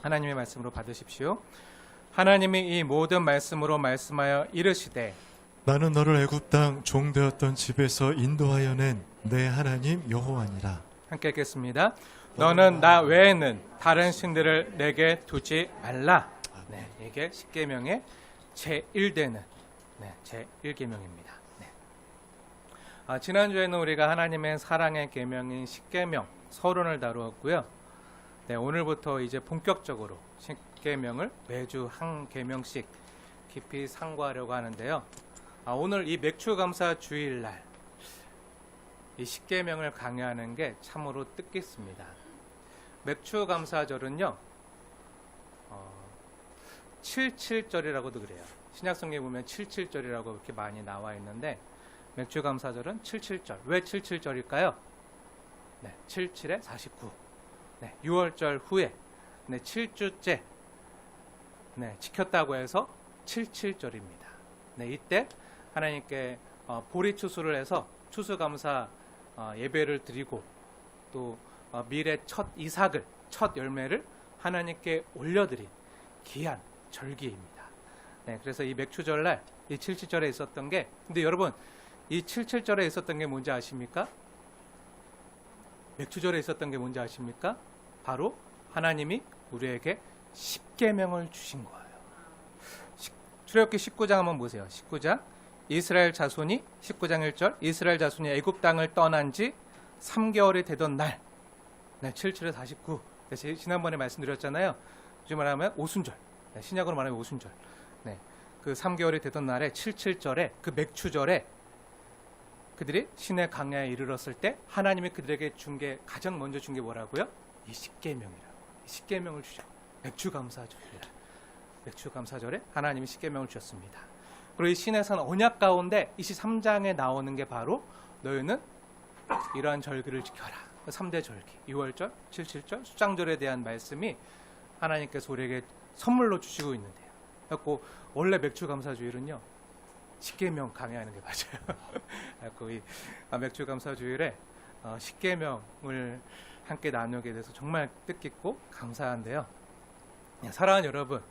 하나님의 말씀으로 받으십시오. 하나님이 이 모든 말씀으로 말씀하여 이르시되 나는 너를 애굽 땅 종되었던 집에서 인도하여 낸 내 하나님 여호와니라. 함께 읽겠습니다. 너는 나 외에는 다른 신들을 내게 두지 말라. 네, 이게 십계명의 제1되는 제1계명입니다. 네. 지난주에는 우리가 하나님의 사랑의 계명인 십계명 서론을 다루었고요. 네, 오늘부터 이제 본격적으로 십계명을 매주 한 계명씩 깊이 상고하려고 하는데요. 오늘 이 맥추감사 주일날 이 십계명을 강요하는 게 참으로 뜻깊습니다. 맥추감사절은요, 77절이라고도 그래요. 신약성경에 보면 77절이라고 이렇게 많이 나와 있는데 맥추감사절은 77절. 왜 77절일까요? 네, 77에 49. 네, 6월절 후에 7주째 지켰다고 해서 77절입니다. 네, 이때 하나님께 보리추수를 해서 추수감사 예배를 드리고 또 밀의 첫 이삭을, 첫 열매를 하나님께 올려드린 귀한 절기입니다. 네, 그래서 이 맥추절날 이 77절에 있었던 게, 근데 여러분 이 77절에 있었던 게 뭔지 아십니까? 맥추절에 있었던 게 뭔지 아십니까? 바로 하나님이 우리에게 십계명을 주신 거예요. 출애굽기 19장 한번 보세요. 19장 이스라엘 자손이 19장 1절 이스라엘 자손이 애굽 땅을 떠난 지 3개월이 되던 날, 네, 77에 49. 지난번에 말씀드렸잖아요. 요즘 말하면 오순절, 네, 신약으로 말하면 오순절. 네, 그 3개월이 되던 날에 77절에 그 맥추절에 그들이 신의 강야에 이르렀을 때 하나님이 그들에게 준 게, 가장 먼저 준 게 뭐라고요? 이 십계명이라고. 이 십계명을 주죠. 맥추감사절에 하나님이 십계명을 주셨습니다. 그리고 이 신의 산 언약 가운데 23장에 나오는 게 바로 너희는 이러한 절기를 지켜라. 3대 절기, 6월절, 77절, 수장절에 대한 말씀이 하나님께서 우리에게 선물로 주시고 있는데요. 그래서 원래 맥추감사주일은요, 십계명 강요하는 게 맞아요. 그래서 이 맥추감사주일에 십계명을 함께 나누게 돼서 정말 뜻깊고 감사한데요. 사랑하는 여러분,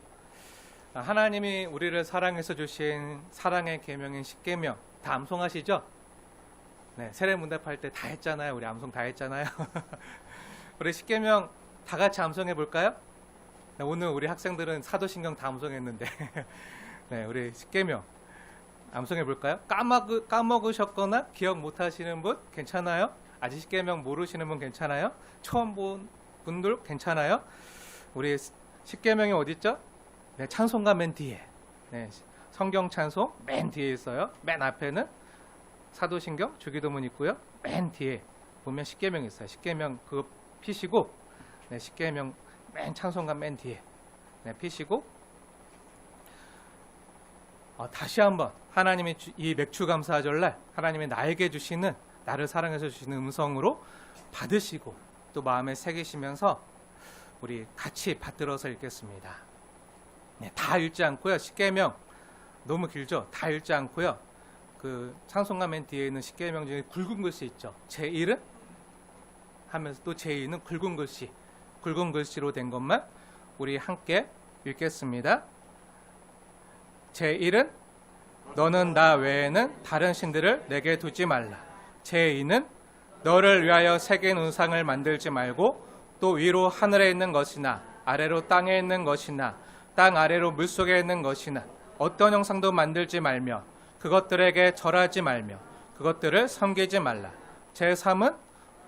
하나님이 우리를 사랑해서 주신 사랑의 계명인 십계명 다 암송하시죠? 네, 세례문답할 때 다 했잖아요. 우리 암송 다 했잖아요. 우리 십계명 다 같이 암송해 볼까요? 네, 오늘 우리 학생들은 사도신경 다 암송했는데 네, 우리 십계명 암송해 볼까요? 까먹으셨거나 기억 못 하시는 분 괜찮아요? 아직 십계명 모르시는 분 괜찮아요? 처음 본 분들 괜찮아요? 우리 십계명이 어디 있죠? 네, 찬송가 맨 뒤에, 네, 성경 찬송 맨 뒤에 있어요. 맨 앞에는 사도신경 주기도문 있고요. 맨 뒤에 보면 십계명 있어요. 십계명 그거 피시고, 네, 십계명 맨 찬송가 맨 뒤에, 네, 피시고, 다시 한번 하나님이 이 맥추감사절날 하나님이 나에게 주시는, 나를 사랑해서 주시는 음성으로 받으시고 또 마음에 새기시면서 우리 같이 받들어서 읽겠습니다. 네, 다 읽지 않고요. 십계명 너무 길죠? 다 읽지 않고요. 그 찬송가 맨 뒤에 있는 십계명 중에 굵은 글씨 있죠. 제1은 하면서 또 제2는 굵은 글씨로 된 것만 우리 함께 읽겠습니다. 제1은 너는 나 외에는 다른 신들을 내게 두지 말라. 제2는 너를 위하여 새긴 우상을 만들지 말고 또 위로 하늘에 있는 것이나 아래로 땅에 있는 것이나 땅 아래로 물속에 있는 것이나 어떤 형상도 만들지 말며 그것들에게 절하지 말며 그것들을 섬기지 말라. 제3은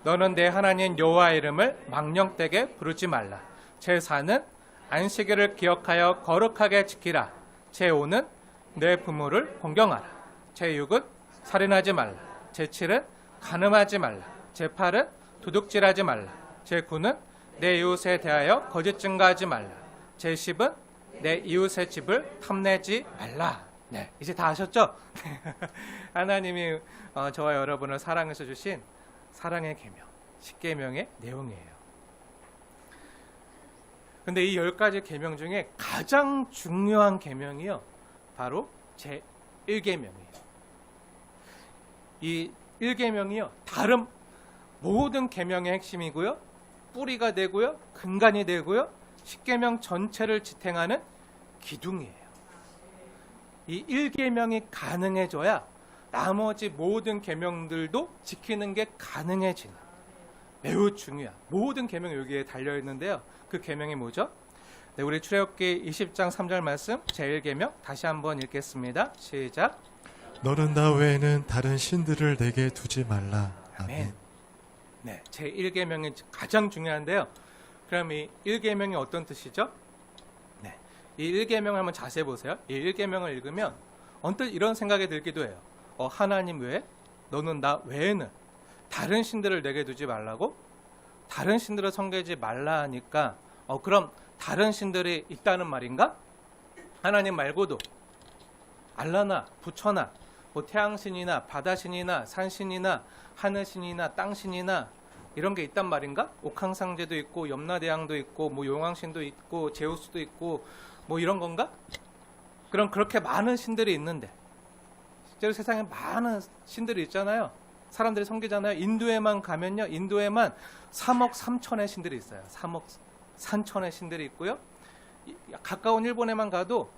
너는 내 하나님 여호와 이름을 망령되게 부르지 말라. 제4는 안식일을 기억하여 거룩하게 지키라. 제5는 내 부모를 공경하라. 제6은 살인하지 말라. 제7은 간음하지 말라. 제8은 도둑질하지 말라. 제9는 내 이웃에 대하여 거짓 증거하지 말라. 제10은 내 이웃의 집을 탐내지 말라. 네, 이제 다 아셨죠? 하나님이 저와 여러분을 사랑해서 주신 사랑의 계명, 십계명의 내용이에요. 근데 이 10가지 계명 중에 가장 중요한 계명이요, 바로 제1계명이에요. 이 1계명이요, 다른 모든 계명의 핵심이고요, 뿌리가 되고요, 근간이 되고요, 십계명 전체를 지탱하는 기둥이에요. 이 1계명이 가능해져야 나머지 모든 계명들도 지키는 게 가능해지는, 매우 중요한 모든 계명이 여기에 달려 있는데요. 그 계명이 뭐죠? 네, 우리 출애굽기 20장 3절 말씀 제1계명 다시 한번 읽겠습니다. 시작. 너는 나 외에는 다른 신들을 내게 두지 말라. 아멘. 네, 제1계명이 가장 중요한데요. 그럼 이 1계명이 어떤 뜻이죠? 네, 이 1계명을 한번 자세히 보세요. 이 1계명을 읽으면 언뜻 이런 생각이 들기도 해요. 하나님 외에, 너는 나 외에는 다른 신들을 내게 두지 말라고? 다른 신들을 섬기지 말라 하니까 그럼 다른 신들이 있다는 말인가? 하나님 말고도 알라나 부처나 뭐 태양신이나 바다신이나 산신이나 하늘신이나 땅신이나 이런 게 있단 말인가? 옥황상제도 있고 염라대왕도 있고 뭐 용왕신도 있고 제우스도 있고 뭐 이런 건가? 그럼 그렇게 많은 신들이 있는데 실제로 세상에 많은 신들이 있잖아요. 사람들이 섬기잖아요. 인도에만 가면요, 인도에만 3억 3천의 신들이 있어요. 3억 3천의 신들이 있고요. 가까운 일본에만 가도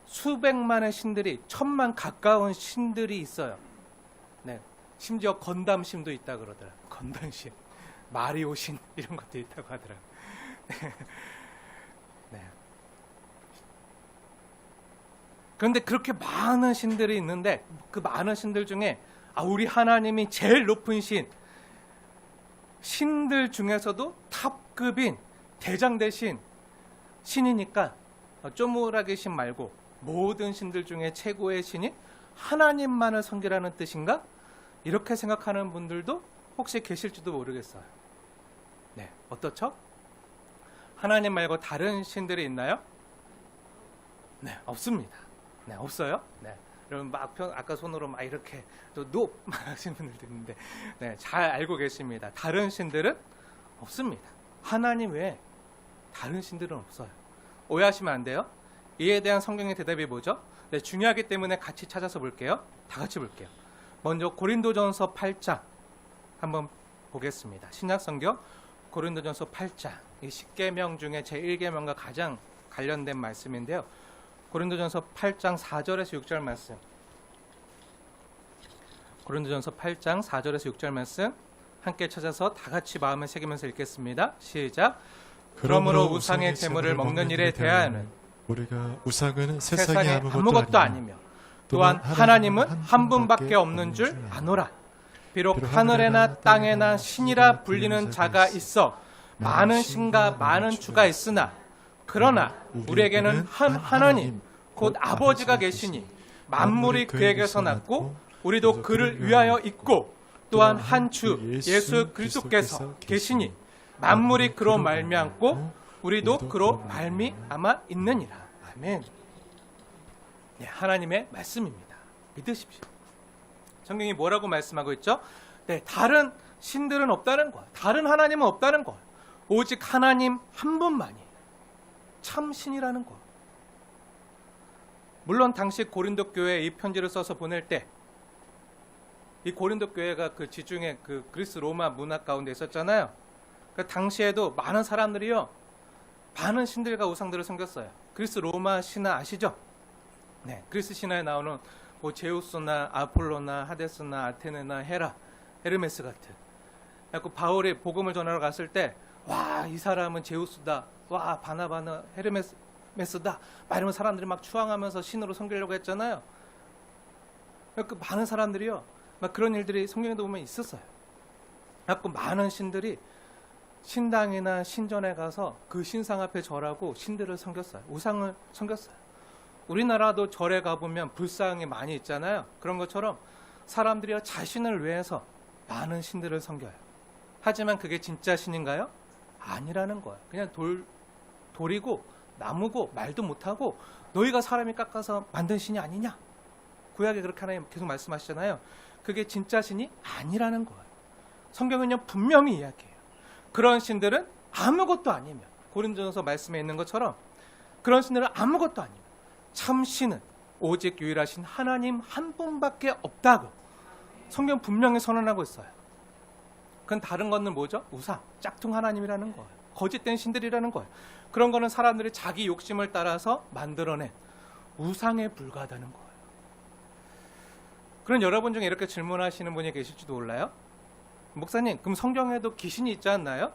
수백만의 신들이, 1000만 가까운 신들이 있어요. 네, 심지어 건담신도 있다 그러더라고요. 건담신, 마리오신 이런 것도 있다고 하더라고요. 네. 그런데 그렇게 많은 신들이 있는데 그 많은 신들 중에 우리 하나님이 제일 높은 신들 중에서도 탑급인 대장 대신 신이니까 쪼무라기 신 말고 모든 신들 중에 최고의 신이 하나님만을 섬기라는 뜻인가? 이렇게 생각하는 분들도 혹시 계실지도 모르겠어요. 네, 어떻죠? 하나님 말고 다른 신들이 있나요? 네, 없습니다. 네, 없어요. 네, 여러분 아까 손으로 막 이렇게 또 하시는 분들도 있는데, 네, 잘 알고 계십니다. 다른 신들은 없습니다. 하나님 외에 다른 신들은 없어요. 오해하시면 안 돼요. 이에 대한 성경의 대답이 뭐죠? 네, 중요하기 때문에 같이 찾아서 볼게요. 다 같이 볼게요. 먼저 고린도전서 8장 한번 보겠습니다. 신약성경 고린도전서 8장, 이 10계명 중에 제1계명과 가장 관련된 말씀인데요. 고린도전서 8장 4절에서 6절 말씀. 고린도전서 8장 4절에서 6절 말씀 함께 찾아서 다 같이 마음을 새기면서 읽겠습니다. 시작. 그러므로 우상의 제물을 먹는 일에 대하여는 우리가 우상은 세상에 세상에 아무것도 아니며 또한 하나님은 한 분밖에 없는 줄 아노라. 비록 하늘에나 땅에나 신이라 불리는 자가 있어 많은 신과 많은 주가 있으나 그러나 우리에게는 한 하나님 곧 아버지가 계시니 만물이 그에게서 났고 우리도 그를 위하여 있고 또한 한 주 예수 그리스도께서 계시니 만물이 그로 말미암고 우리도 그로 말미암아 있느니라. 아멘. 네, 하나님의 말씀입니다. 믿으십시오. 성경이 뭐라고 말씀하고 있죠? 네, 다른 신들은 없다는 거예요. 다른 하나님은 없다는 거예요. 오직 하나님 한 분만이 참 신이라는 거예요. 물론 당시 고린도 교회에 이 편지를 써서 보낼 때 이 고린도 교회가 그 지중해 그 그리스 로마 문화 가운데 있었잖아요. 그 당시에도 많은 사람들이요, 많은 신들과 우상들을 섬겼어요. 그리스 로마 신화 아시죠? 네, 그리스 신화에 나오는 뭐 제우스나 아폴로나 하데스나 아테네나 헤라, 헤르메스 같은. 그래서 바울이 복음을 전하러 갔을 때, 와, 이 사람은 제우스다. 와, 바나바는 헤르메스다. 막 이러면 사람들이 막 추앙하면서 신으로 섬기려고 했잖아요. 그 많은 사람들이요, 막 그런 일들이 성경에도 보면 있었어요. 그래서 많은 신들이 신당이나 신전에 가서 그 신상 앞에 절하고 신들을 섬겼어요. 우상을 섬겼어요. 우리나라도 절에 가보면 불상이 많이 있잖아요. 그런 것처럼 사람들이 자신을 위해서 많은 신들을 섬겨요. 하지만 그게 진짜 신인가요? 아니라는 거예요. 그냥 돌이고 나무고 말도 못하고 너희가 사람이 깎아서 만든 신이 아니냐? 구약에 그렇게 하나님 계속 말씀하시잖아요. 그게 진짜 신이 아니라는 거예요. 성경은요 분명히 이야기해요. 그런 신들은 아무것도 아니며, 고린도전서 말씀에 있는 것처럼 그런 신들은 아무것도 아니며 참 신은 오직 유일하신 하나님 한 분밖에 없다고 성경 분명히 선언하고 있어요. 그건 다른 것은 뭐죠? 우상, 짝퉁 하나님이라는 거예요. 거짓된 신들이라는 거예요. 그런 거는 사람들이 자기 욕심을 따라서 만들어낸 우상에 불과하다는 거예요. 그럼 여러분 중에 이렇게 질문하시는 분이 계실지도 몰라요. 목사님, 그럼 성경에도 귀신이 있지 않나요?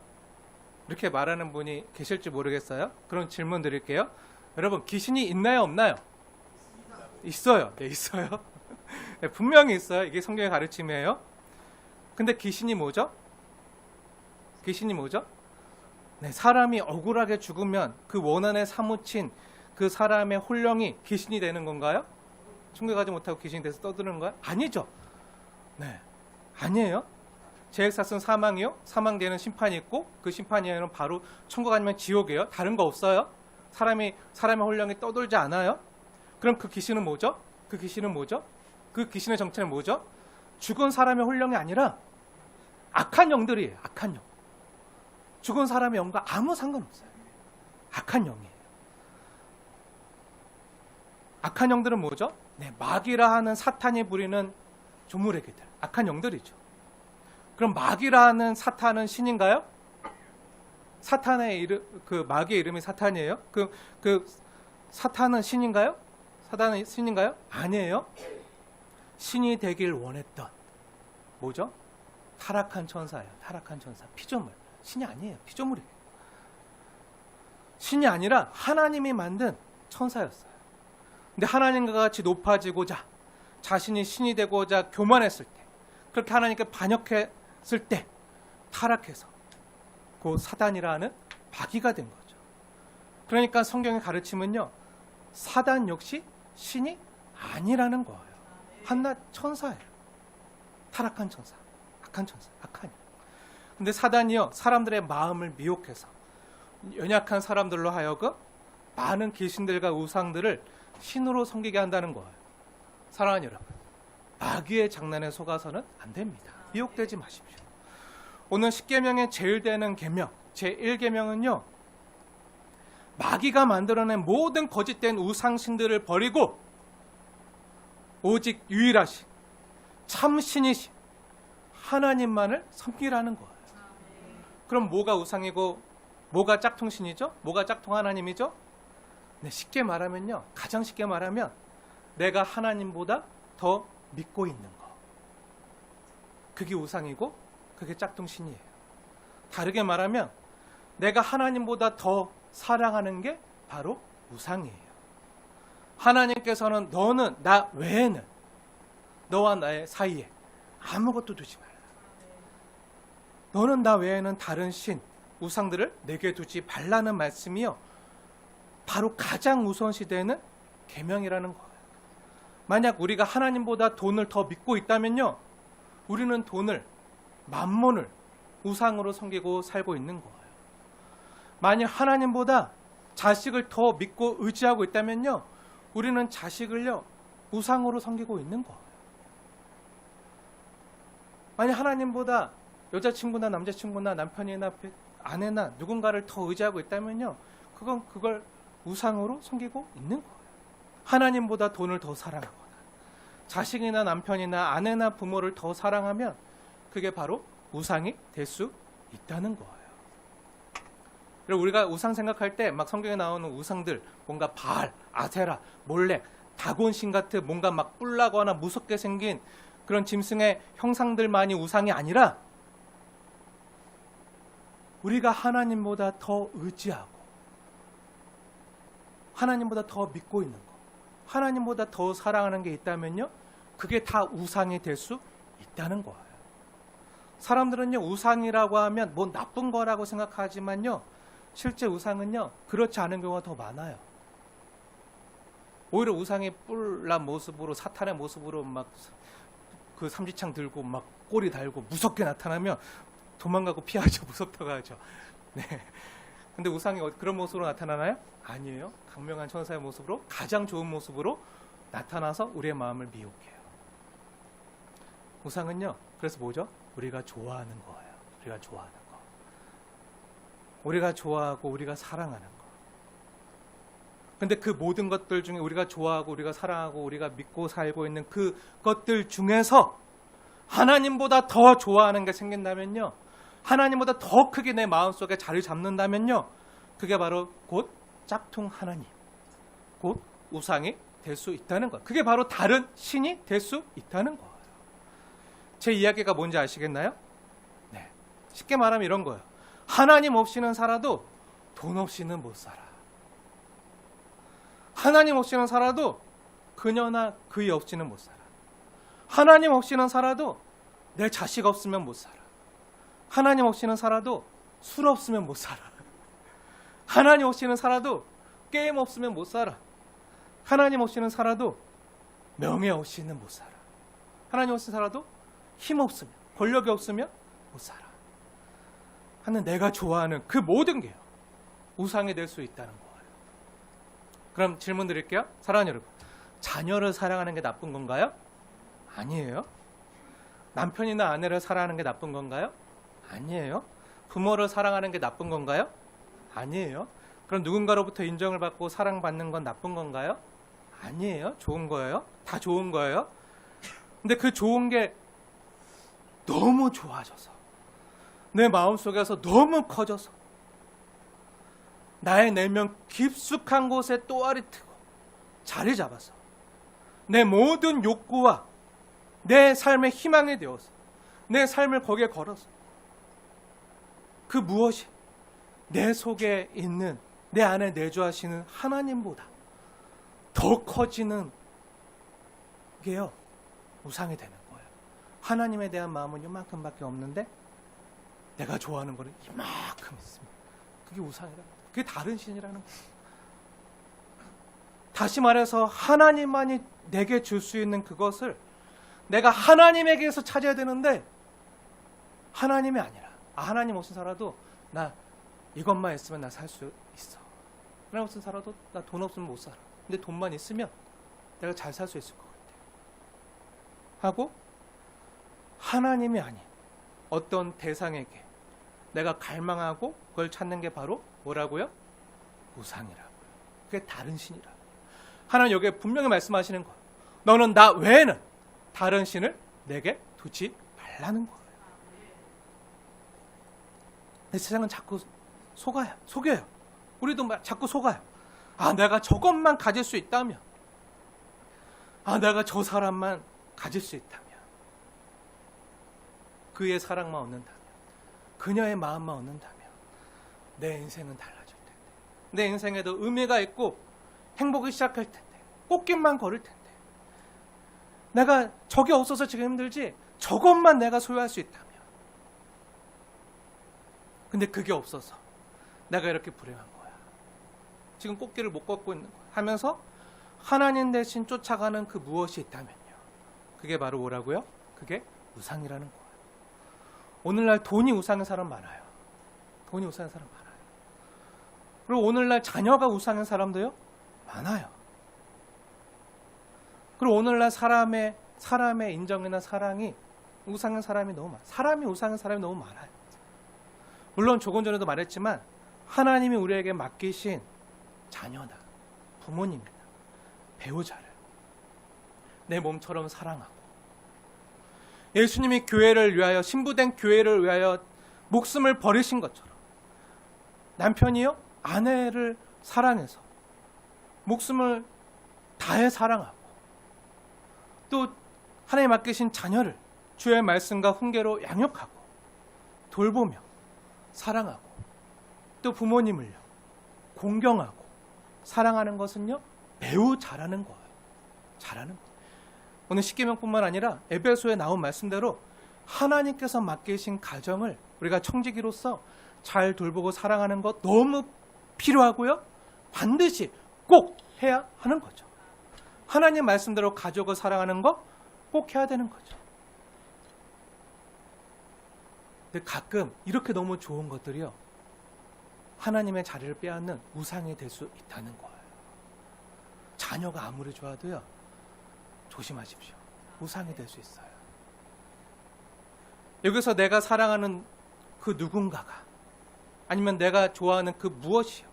이렇게 말하는 분이 계실지 모르겠어요. 그럼 질문 드릴게요. 여러분, 귀신이 있나요, 없나요? 있어요. 네, 있어요. 네, 분명히 있어요. 이게 성경의 가르침이에요. 근데 귀신이 뭐죠? 귀신이 뭐죠? 네, 사람이 억울하게 죽으면 그 원한에 사무친 그 사람의 혼령이 귀신이 되는 건가요? 천국에 가지 못하고 귀신이 돼서 떠드는 거야? 아니죠. 네, 아니에요. 죄액사슬은 사망이요. 사망되는 심판이 있고 그 심판 이후에는 바로 천국 아니면 지옥이에요. 다른 거 없어요. 사람의 혼령이 떠돌지 않아요. 그럼 그 귀신은 뭐죠? 그 귀신은 뭐죠? 그 귀신의 정체는 뭐죠? 죽은 사람의 혼령이 아니라 악한 영들이에요. 악한 영. 죽은 사람의 영과 아무 상관없어요. 악한 영이에요. 악한 영들은 뭐죠? 네, 마귀라 하는 사탄이 부리는 조물애기들. 악한 영들이죠. 그럼 마귀라 하는 사탄은 신인가요? 사탄의 이름, 그 마귀의 이름이 사탄이에요? 그 사탄은 신인가요? 사탄은 신인가요? 아니에요. 신이 되길 원했던 뭐죠? 타락한 천사예요. 타락한 천사. 피조물. 신이 아니에요. 피조물이에요. 신이 아니라 하나님이 만든 천사였어요. 근데 하나님과 같이 높아지고자 자신이 신이 되고자 교만했을 때, 그렇게 하나님께 반역했을 때 타락해서 그 사단이라는 마귀가 된 거죠. 그러니까 성경의 가르침은요, 사단 역시 신이 아니라는 거예요. 한낱 천사예요. 타락한 천사, 악한 천사, 악한 영. 근데 사단이요, 사람들의 마음을 미혹해서 연약한 사람들로 하여금 많은 귀신들과 우상들을 신으로 섬기게 한다는 거예요. 사랑하는 여러분, 마귀의 장난에 속아서는 안 됩니다. 미혹되지 마십시오. 오늘 10계명의 제일 되는 계명, 제1계명은요, 마귀가 만들어낸 모든 거짓된 우상신들을 버리고 오직 유일하신 참신이신 하나님만을 섬기라는 거예요. 그럼 뭐가 우상이고 뭐가 짝퉁신이죠? 뭐가 짝퉁 하나님이죠? 네, 쉽게 말하면요, 가장 쉽게 말하면 내가 하나님보다 더 믿고 있는 거, 그게 우상이고 그게 짝퉁신이에요. 다르게 말하면 내가 하나님보다 더 사랑하는 게 바로 우상이에요. 하나님께서는 너는 나 외에는, 너와 나의 사이에 아무것도 두지 말라. 너는 나 외에는 다른 신, 우상들을 내게 두지 말라는 말씀이요, 바로 가장 우선시되는 계명이라는 거예요. 만약 우리가 하나님보다 돈을 더 믿고 있다면요, 우리는 돈을, 만몬을 우상으로 섬기고 살고 있는 거예요. 만약 하나님보다 자식을 더 믿고 의지하고 있다면요, 우리는 자식을요, 우상으로 섬기고 있는 거예요. 만약 하나님보다 여자친구나 남자친구나 남편이나 아내나 누군가를 더 의지하고 있다면요, 그걸 우상으로 섬기고 있는 거예요. 하나님보다 돈을 더 사랑하거나 자식이나 남편이나 아내나 부모를 더 사랑하면 그게 바로 우상이 될 수 있다는 거예요. 그리고 우리가 우상 생각할 때 막 성경에 나오는 우상들, 뭔가 바알, 아세라, 몰렉, 다곤신 같은 뭔가 막 뿔나거나 무섭게 생긴 그런 짐승의 형상들만이 우상이 아니라 우리가 하나님보다 더 의지하고 하나님보다 더 믿고 있는 거, 하나님보다 더 사랑하는 게 있다면요, 그게 다 우상이 될 수 있다는 거예요. 사람들은요, 우상이라고 하면 뭐 나쁜 거라고 생각하지만요, 실제 우상은요, 그렇지 않은 경우가 더 많아요. 오히려 우상이 뿔난 모습으로, 사탄의 모습으로 막 그 삼지창 들고 막 꼬리 달고 무섭게 나타나면 도망가고 피하죠. 무섭다고 하죠. 네. 근데 우상이 그런 모습으로 나타나나요? 아니에요. 강명한 천사의 모습으로, 가장 좋은 모습으로 나타나서 우리의 마음을 미혹해요. 우상은요, 그래서 뭐죠? 우리가 좋아하는 거예요. 우리가 좋아하는 거. 우리가 좋아하고 우리가 사랑하는 거. 근데 그 모든 것들 중에 우리가 좋아하고 우리가 사랑하고 우리가 믿고 살고 있는 그 것들 중에서 하나님보다 더 좋아하는 게 생긴다면요, 하나님보다 더 크게 내 마음속에 자리 잡는다면요, 그게 바로 곧 짝퉁 하나님, 곧 우상이 될 수 있다는 거예요. 그게 바로 다른 신이 될 수 있다는 거예요. 제 이야기가 뭔지 아시겠나요? 네, 쉽게 말하면 이런 거예요. 하나님 없이는 살아도 돈 없이는 못 살아. 하나님 없이는 살아도 그녀나 그이 없이는 못 살아. 하나님 없이는 살아도 내 자식 없으면 못 살아. 하나님 없이는 살아도 술 없으면 못 살아. 하나님 없이는 살아도 게임 없으면 못 살아. 하나님 없이는 살아도 명예 없이는 못 살아. 하나님 없이는 살아도 힘 없으면, 권력이 없으면 못 살아. 하는 내가 좋아하는 그 모든 게요, 우상이 될 수 있다는 거예요. 그럼 질문 드릴게요. 사랑하는 여러분, 자녀를 사랑하는 게 나쁜 건가요? 아니에요. 남편이나 아내를 사랑하는 게 나쁜 건가요? 아니에요. 부모를 사랑하는 게 나쁜 건가요? 아니에요. 그럼 누군가로부터 인정을 받고 사랑받는 건 나쁜 건가요? 아니에요. 좋은 거예요. 다 좋은 거예요. 근데 그 좋은 게 너무 좋아져서, 내 마음속에서 너무 커져서 나의 내면 깊숙한 곳에 또아리 트고 자리 잡아서 내 모든 욕구와 내 삶의 희망이 되어서 내 삶을 거기에 걸어서 그 무엇이 내 속에 있는, 내 안에 내주하시는 하나님보다 더 커지는 게요, 우상이 되는 거예요. 하나님에 대한 마음은 이만큼밖에 없는데 내가 좋아하는 거는 이만큼 있습니다. 그게 우상이라는 거예요. 그게 다른 신이라는 거예요. 다시 말해서 하나님만이 내게 줄 수 있는 그것을 내가 하나님에게서 찾아야 되는데, 하나님이 아니라, 하나님 없이 살아도 나 이것만 있으면 나 살 수 있어. 하나님 없이 살아도 나 돈 없으면 못 살아. 근데 돈만 있으면 내가 잘 살 수 있을 것 같아 하고, 하나님이 아닌 어떤 대상에게 내가 갈망하고 그걸 찾는 게 바로 뭐라고요? 우상이라고요. 그게 다른 신이라고요. 하나님 여기에 분명히 말씀하시는 거예요. 너는 나 외에는 다른 신을 내게 두지 말라는 거예요. 내 세상은 자꾸 속여요. 우리도 자꾸 속아요. 내가 저것만 가질 수 있다면, 내가 저 사람만 가질 수 있다면, 그의 사랑만 얻는다면, 그녀의 마음만 얻는다면 내 인생은 달라질 텐데, 내 인생에도 의미가 있고 행복이 시작할 텐데, 꽃길만 걸을 텐데, 내가 저게 없어서 지금 힘들지 저것만 내가 소유할 수 있다면, 근데 그게 없어서 내가 이렇게 불행한 거야. 지금 꽃길을 못 걷고 있는 거야 하면서 하나님 대신 쫓아가는 그 무엇이 있다면요, 그게 바로 뭐라고요? 그게 우상이라는 거예요. 오늘날 돈이 우상인 사람 많아요. 돈이 우상인 사람 많아요. 그리고 오늘날 자녀가 우상인 사람도요, 많아요. 그리고 오늘날 사람의 인정이나 사랑이 우상인 사람이 너무 많아요. 사람이 우상인 사람이 너무 많아요. 물론 조금 전에도 말했지만 하나님이 우리에게 맡기신 자녀다, 부모님이다, 배우자를 내 몸처럼 사랑하고, 예수님이 교회를 위하여, 신부된 교회를 위하여 목숨을 버리신 것처럼 남편이요, 아내를 사랑해서 목숨을 다해 사랑하고, 또 하나님 맡기신 자녀를 주의 말씀과 훈계로 양육하고 돌보며 사랑하고, 또 부모님을요 공경하고 사랑하는 것은요 매우 잘하는 거예요. 잘하는 거예요. 오늘 십계명뿐만 아니라 에베소에 나온 말씀대로 하나님께서 맡기신 가정을 우리가 청지기로서 잘 돌보고 사랑하는 것 너무 필요하고요, 반드시 꼭 해야 하는 거죠. 하나님 말씀대로 가족을 사랑하는 거 꼭 해야 되는 거죠. 근데 가끔 이렇게 너무 좋은 것들이요, 하나님의 자리를 빼앗는 우상이 될 수 있다는 거예요. 자녀가 아무리 좋아도요, 조심하십시오. 우상이 될 수 있어요. 여기서 내가 사랑하는 그 누군가가, 아니면 내가 좋아하는 그 무엇이요,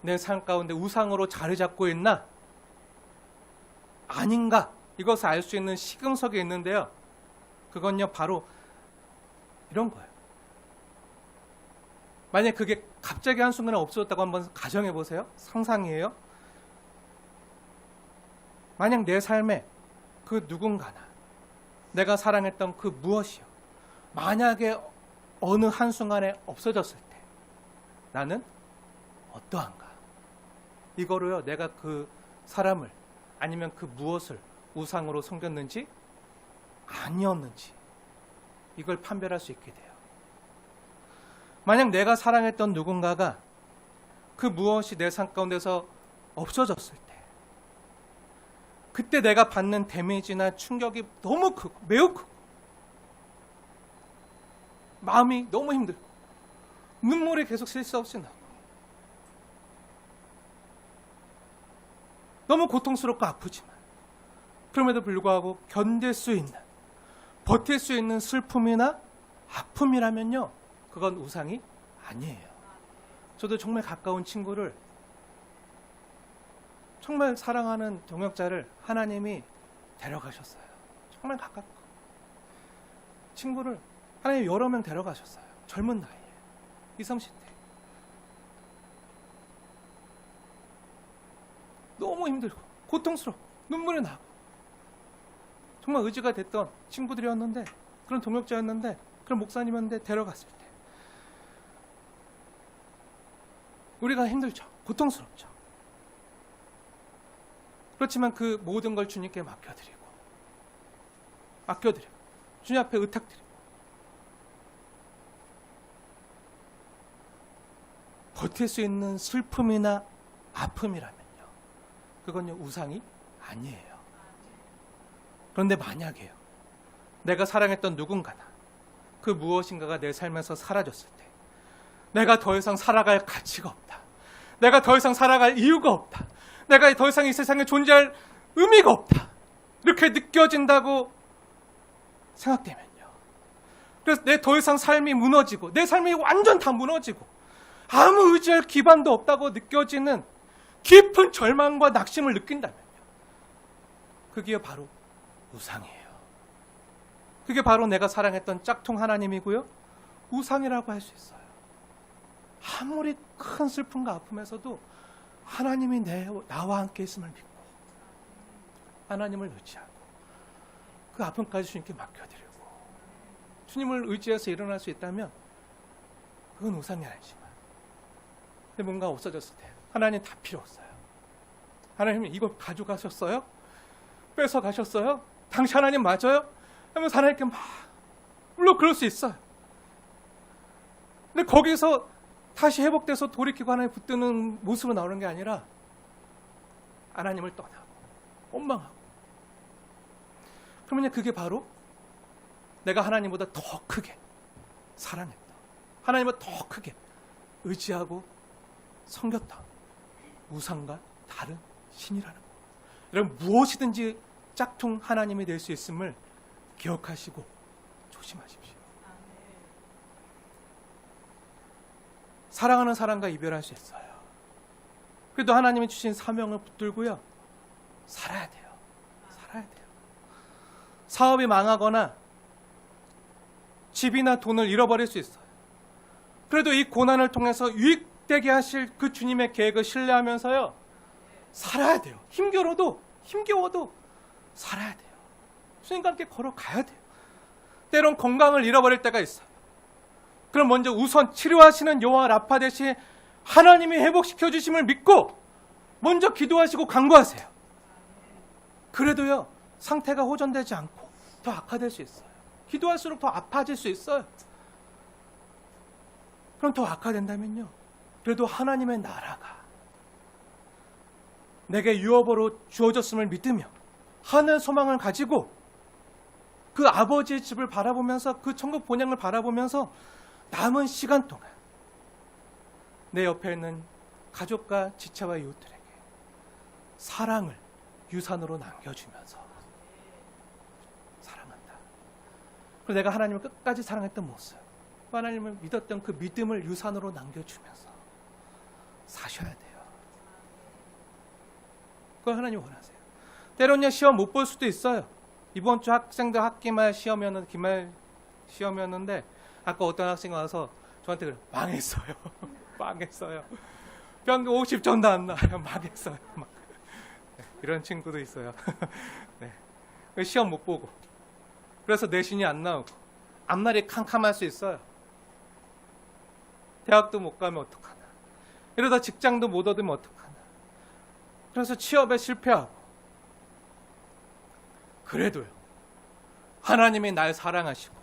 내 삶 가운데 우상으로 자리 잡고 있나 아닌가, 이것을 알 수 있는 시금석이 있는데요, 그건요 바로 이런 거예요. 만약 그게 갑자기 한순간에 없어졌다고 한번 가정해 보세요. 상상이에요. 만약 내 삶에 그 누군가나 내가 사랑했던 그 무엇이요, 만약에 어느 한순간에 없어졌을 때 나는 어떠한가? 이거로요, 내가 그 사람을 아니면 그 무엇을 우상으로 섬겼는지 아니었는지 이걸 판별할 수 있게 돼요. 만약 내가 사랑했던 누군가가 그 무엇이 내 삶 가운데서 없어졌을 때 그때 내가 받는 데미지나 충격이 너무 크고 매우 크고 마음이 너무 힘들고 눈물이 계속 쉴 수 없이 나고 너무 고통스럽고 아프지만 그럼에도 불구하고 견딜 수 있는, 버틸 수 있는 슬픔이나 아픔이라면요, 그건 우상이 아니에요. 저도 정말 가까운 친구를, 정말 사랑하는 동역자를 하나님이 데려가셨어요. 정말 가깝고 친구를 하나님 여러 명 데려가셨어요. 젊은 나이에 20, 30대. 너무 힘들고 고통스럽고 눈물이 나고 정말 의지가 됐던 친구들이었는데, 그런 동역자였는데, 그런 목사님이었는데 데려갔을 때 우리가 힘들죠. 고통스럽죠. 그렇지만 그 모든 걸 주님께 맡겨드리고 주님 앞에 의탁드리고 버틸 수 있는 슬픔이나 아픔이라면요, 그건요 우상이 아니에요. 그런데 만약에요, 내가 사랑했던 누군가나 그 무엇인가가 내 삶에서 사라졌을 때 내가 더 이상 살아갈 가치가 없다, 내가 더 이상 살아갈 이유가 없다, 내가 더 이상 이 세상에 존재할 의미가 없다, 이렇게 느껴진다고 생각되면요, 그래서 내 더 이상 삶이 무너지고 내 삶이 완전 다 무너지고 아무 의지할 기반도 없다고 느껴지는 깊은 절망과 낙심을 느낀다면요, 그게 바로 우상이에요. 그게 바로 내가 사랑했던 짝퉁 하나님이고요, 우상이라고 할 수 있어요. 아무리 큰 슬픔과 아픔에서도 하나님이 나와 함께 있음을 믿고 하나님을 의지하고 그 아픔까지 주님께 맡겨드리고 주님을 의지해서 일어날 수 있다면 그건 우상이 아니지만, 근데 뭔가 없어졌을 때 하나님 다 필요 없어요. 하나님 이거 가져가셨어요? 뺏어 가셨어요? 당신 하나님 맞아요? 하면서 하나님께 막, 물론 그럴 수 있어요. 근데 거기서 다시 회복돼서 돌이키고 하나님 붙드는 모습으로 나오는 게 아니라 하나님을 떠나고 원망하고, 그러면 그게 바로 내가 하나님보다 더 크게 사랑했다, 하나님보다 더 크게 의지하고 섬겼다 우상과 다른 신이라는 것. 여러분, 무엇이든지 짝퉁 하나님이 될 수 있음을 기억하시고 조심하십시오. 사랑하는 사람과 이별할 수 있어요. 그래도 하나님이 주신 사명을 붙들고요, 살아야 돼요. 사업이 망하거나 집이나 돈을 잃어버릴 수 있어요. 그래도 이 고난을 통해서 유익되게 하실 그 주님의 계획을 신뢰하면서요, 살아야 돼요. 힘겨워도 살아야 돼요. 주님과 함께 걸어가야 돼요. 때론 건강을 잃어버릴 때가 있어요. 그럼 먼저 우선 치료하시는 여호와 라파 대신 하나님이 회복시켜 주심을 믿고 먼저 기도하시고 간구하세요. 그래도요, 상태가 호전되지 않고 더 악화될 수 있어요. 기도할수록 더 아파질 수 있어요. 그럼 더 악화된다면요, 그래도 하나님의 나라가 내게 유업으로 주어졌음을 믿으며 하늘 소망을 가지고 그 아버지의 집을 바라보면서, 그 천국 본향을 바라보면서 남은 시간 동안 내 옆에 있는 가족과 지체와 이웃들에게 사랑을 유산으로 남겨주면서 사랑한다. 그리고 내가 하나님을 끝까지 사랑했던 모습, 하나님을 믿었던 그 믿음을 유산으로 남겨주면서 사셔야 돼요. 그걸 하나님 원하세요. 때로는 시험 못 볼 수도 있어요. 이번 주 학생들 학기말 시험이었는데, 기말 시험이었는데 아까 어떤 학생이 와서 저한테 그래, 망했어요. 망했어요. 병 50점도 안 나와요. 망했어요. 막. 네, 이런 친구도 있어요. 네. 시험 못 보고. 그래서 내신이 안 나오고. 앞날이 캄캄할 수 있어요. 대학도 못 가면 어떡하나. 이러다 직장도 못 얻으면 어떡하나. 그래서 취업에 실패하고. 그래도요. 하나님이 날 사랑하시고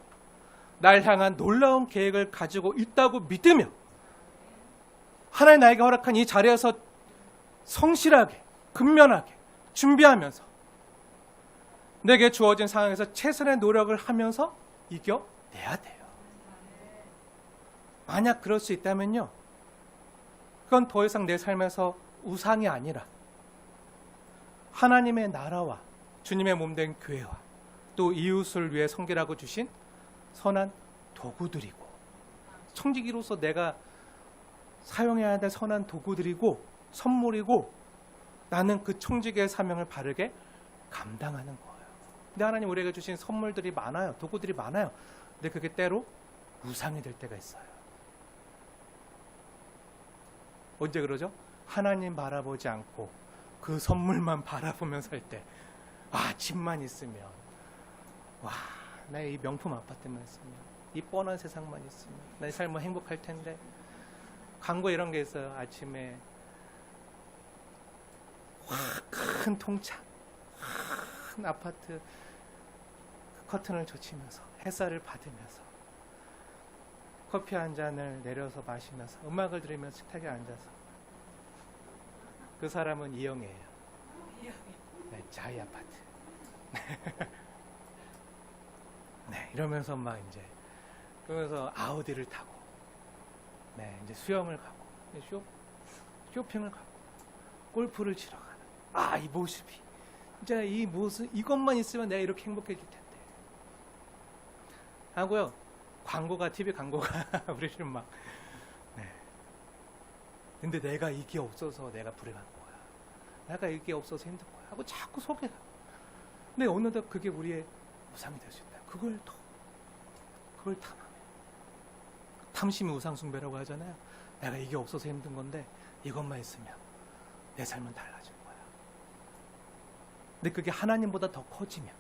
날 향한 놀라운 계획을 가지고 있다고 믿으며 하나님 나에게 허락한 이 자리에서 성실하게 근면하게 준비하면서 내게 주어진 상황에서 최선의 노력을 하면서 이겨내야 돼요. 만약 그럴 수 있다면요, 그건 더 이상 내 삶에서 우상이 아니라 하나님의 나라와 주님의 몸된 교회와 또 이웃을 위해 섬기라고 주신 선한 도구들이고, 청지기로서 내가 사용해야 될 선한 도구들이고 선물이고, 나는 그 청지기의 사명을 바르게 감당하는 거예요. 근데 하나님 우리에게 주신 선물들이 많아요. 도구들이 많아요. 근데 그게 때로 우상이 될 때가 있어요. 언제 그러죠? 하나님 바라보지 않고 그 선물만 바라보며 살 때, 집만 있으면, 나 이 명품 아파트만 있으면, 이 뻔한 세상만 있으면 내 삶은 행복할 텐데. 광고 이런 게 있어요. 아침에 큰 통창, 큰 아파트 커튼을 젖히면서 햇살을 받으면서 커피 한 잔을 내려서 마시면서 음악을 들으면서 식탁에 앉아서, 그 사람은 이영애예요. 네, 자이 아파트. 네, 이러면서 막 이제 그러면서 아우디를 타고, 네, 이제 수영을 가고, 쇼핑을 가고, 골프를 치러 가는, 이 모습이 진짜 이 모습, 이것만 있으면 내가 이렇게 행복해질 텐데 하고요. 광고가, TV 광고가 우리는 막, 네. 근데 내가 이게 없어서 내가 불행한 거야. 내가 이게 없어서 힘든 거야. 하고 자꾸 속여요. 근데 어느덧 그게 우리의 우상이 될 수 있다. 그걸 탐함해. 탐심이 우상숭배라고 하잖아요. 내가 이게 없어서 힘든 건데 이것만 있으면 내 삶은 달라질 거야. 근데 그게 하나님보다 더 커지면,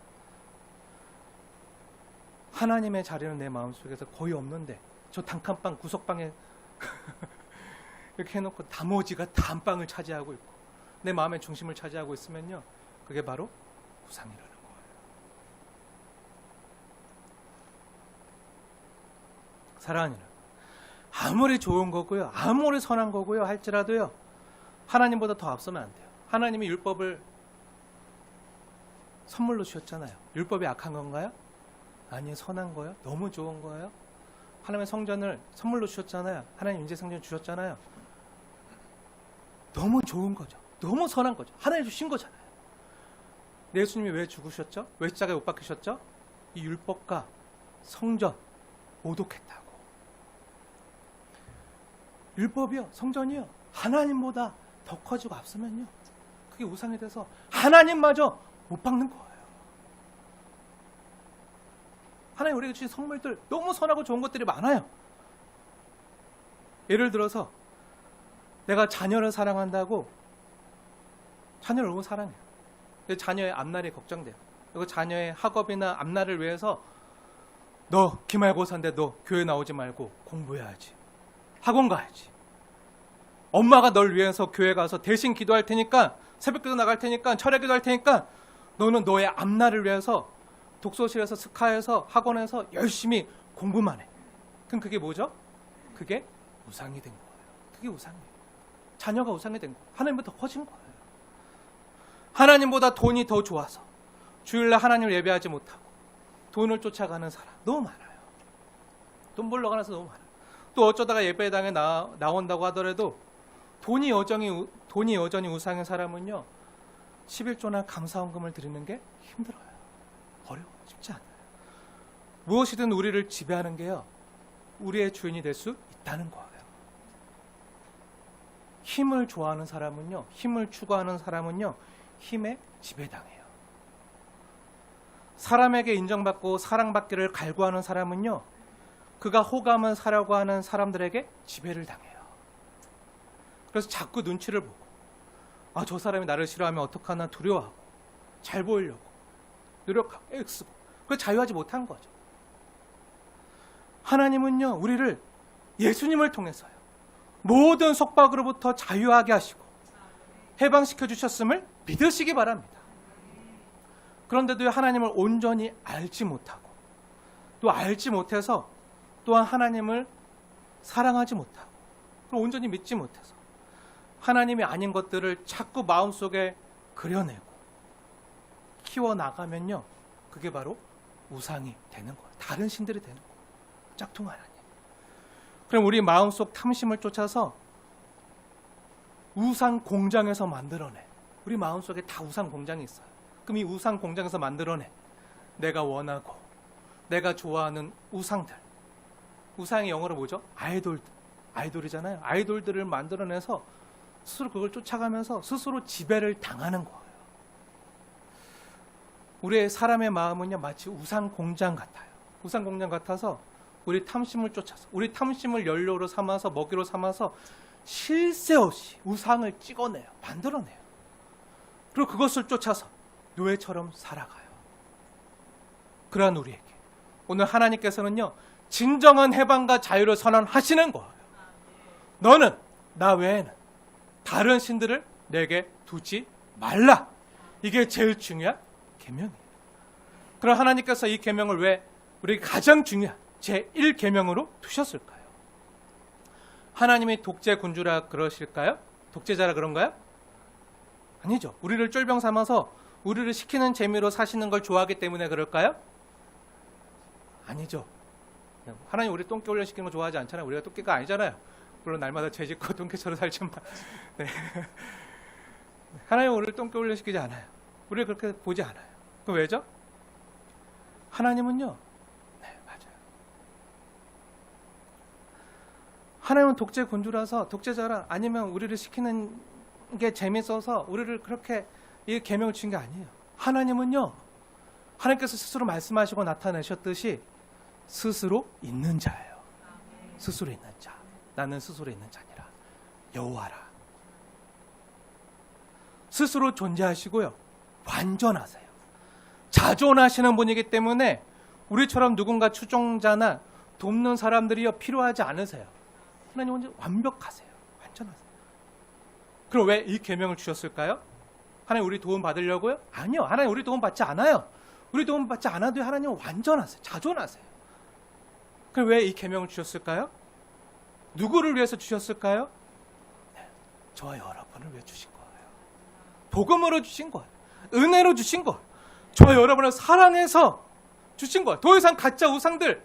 하나님의 자리는 내 마음속에서 거의 없는데 저 단칸방 구석방에 이렇게 해놓고 나머지가 다 안방을 차지하고 있고 내 마음의 중심을 차지하고 있으면요, 그게 바로 우상이라는 거예요. 사랑하는 여러분, 아무리 좋은 거고요, 아무리 선한 거고요 할지라도요, 하나님보다 더 앞서면 안 돼요. 하나님이 율법을 선물로 주셨잖아요. 율법이 악한 건가요? 아니요, 선한 거예요. 너무 좋은 거예요. 하나님의 성전을 선물로 주셨잖아요. 하나님 인재성전 주셨잖아요. 너무 좋은 거죠. 너무 선한 거죠. 하나님 주신 거잖아요. 예수님이 왜 죽으셨죠? 왜 십자가에 못 박히셨죠? 이 율법과 성전 모독했다고. 율법이요, 성전이요, 하나님보다 더 커지고 앞서면요, 그게 우상이 돼서 하나님마저 못 박는 거예요. 하나님 우리에게 주신 선물들 너무 선하고 좋은 것들이 많아요. 예를 들어서 내가 자녀를 사랑한다고, 자녀를 너무 사랑해요. 자녀의 앞날이 걱정돼요. 그리고 자녀의 학업이나 앞날을 위해서 너 기말고사인데 너 교회 나오지 말고 공부해야지, 학원 가야지, 엄마가 널 위해서 교회 가서 대신 기도할 테니까, 새벽기도 나갈 테니까, 철야기도 할 테니까 너는 너의 앞날을 위해서 독서실에서 스카에서 학원에서 열심히 공부만 해. 그럼 그게 뭐죠? 그게 우상이 된 거예요. 그게 우상이에요. 자녀가 우상이 된 거예요. 하나님보다 더 커진 거예요. 하나님보다 돈이 더 좋아서 주일날 하나님을 예배하지 못하고 돈을 쫓아가는 사람 너무 많아요. 돈 벌러 가는 사람 너무 많아요. 또 어쩌다가 예배당에 나온다고 하더라도 돈이 여전히 우상인 사람은요, 11조나 감사원금을 드리는 게 힘들어요. 어려워. 쉽지 않아요. 무엇이든 우리를 지배하는 게요, 우리의 주인이 될 수 있다는 거예요. 힘을 좋아하는 사람은요, 힘을 추구하는 사람은요, 힘에 지배당해요. 사람에게 인정받고 사랑받기를 갈구하는 사람은요, 그가 호감을 사려고 하는 사람들에게 지배를 당해요. 그래서 자꾸 눈치를 보고, 아, 저 사람이 나를 싫어하면 어떡하나 두려워하고, 잘 보이려고 노력하고 애쓰고, 그걸 자유하지 못한 거죠. 하나님은요, 우리를 예수님을 통해서요, 모든 속박으로부터 자유하게 하시고 해방시켜 주셨음을 믿으시기 바랍니다. 그런데도 하나님을 온전히 알지 못하고, 또 알지 못해서 또한 하나님을 사랑하지 못하고, 또 온전히 믿지 못해서 하나님이 아닌 것들을 자꾸 마음속에 그려내고 키워나가면요, 그게 바로 우상이 되는 거예요. 다른 신들이 되는 거예요. 짝퉁 하나님. 그럼 우리 마음속 탐심을 쫓아서 우상 공장에서 만들어내. 우리 마음속에 다 우상 공장이 있어요. 그럼 이 우상 공장에서 만들어내 내가 원하고 내가 좋아하는 우상들. 우상이 영어로 뭐죠? 아이돌이잖아요. 아이돌들을 만들어내서 스스로 그걸 쫓아가면서 스스로 지배를 당하는 거예요. 우리의 사람의 마음은요, 마치 우상 공장 같아요. 우상 공장 같아서 우리 탐심을 쫓아서, 우리 탐심을 연료로 삼아서, 먹이로 삼아서 쉴 새 없이 우상을 찍어내요. 만들어내요. 그리고 그것을 쫓아서 노예처럼 살아가요. 그러한 우리에게 오늘 하나님께서는요, 진정한 해방과 자유를 선언하시는 거예요. 너는 나 외에는 다른 신들을 내게 두지 말라. 이게 제일 중요한 계명이에요. 그럼 하나님께서 이 계명을 왜 우리 가장 중요한 제1계명으로 두셨을까요? 하나님이 독재 군주라 그러실까요? 독재자라 그런가요? 아니죠. 우리를 쫄병 삼아서 우리를 시키는 재미로 사시는 걸 좋아하기 때문에 그럴까요? 아니죠. 하나님 우리 똥개 훈련시키는 거 좋아하지 않잖아요. 우리가 똥개가 아니잖아요. 물론 날마다 죄짓고 똥개처럼 살지만, 네. 하나님 우리를 똥개 훈련시키지 않아요. 우리를 그렇게 보지 않아요. 그럼 왜죠? 하나님은요, 네, 맞아요. 하나님은 독재 군주라서, 독재자라, 아니면 우리를 시키는 게 재밌어서 우리를 그렇게 이 계명을 주신 게 아니에요. 하나님은요, 하나님께서 스스로 말씀하시고 나타내셨듯이 스스로 있는 자예요. 스스로 있는 자. 나는 스스로 있는 자니라. 여호와라. 스스로 존재하시고요, 완전하세요. 자존하시는 분이기 때문에 우리처럼 누군가 추종자나 돕는 사람들이요 필요하지 않으세요. 하나님은 완벽하세요. 완전하세요. 그럼 왜 이 계명을 주셨을까요? 하나님 우리 도움 받으려고요? 아니요. 하나님 우리 도움 받지 않아요. 우리 도움 받지 않아도 하나님은 완전하세요. 자존하세요. 그럼 왜 이 계명을 주셨을까요? 누구를 위해서 주셨을까요? 네, 저와 여러분을 위해 주신 거예요. 복음으로 주신 거예요. 은혜로 주신 거예요. 저와 여러분을 사랑해서 주신 거예요. 더 이상 가짜 우상들,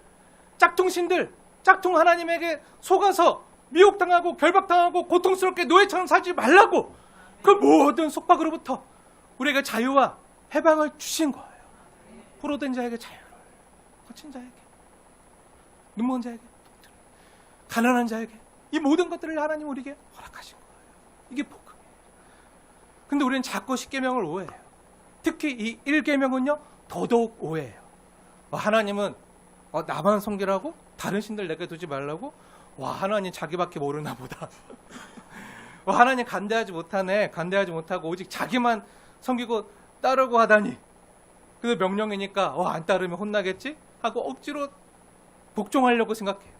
짝퉁신들, 짝퉁 하나님에게 속아서 미혹당하고 결박당하고 고통스럽게 노예처럼 살지 말라고, 그 모든 속박으로부터 우리에게 자유와 해방을 주신 거예요. 포로된 자에게 자유를, 거친 자에게, 눈먼 자에게, 가난한 자에게, 이 모든 것들을 하나님 우리에게 허락하신 거예요. 이게 복음이에요. 근데 우리는 자꾸 10계명을 오해해요. 특히 이 1계명은요 더더욱 오해해요. 하나님은 나만 섬기라고? 다른 신들 내게 두지 말라고? 와, 하나님 자기밖에 모르나 보다. 와, 하나님 간대하지 못하네. 간대하지 못하고 오직 자기만 섬기고 따르고 하다니. 그래서 명령이니까 안 따르면 혼나겠지? 하고 억지로 복종하려고 생각해요.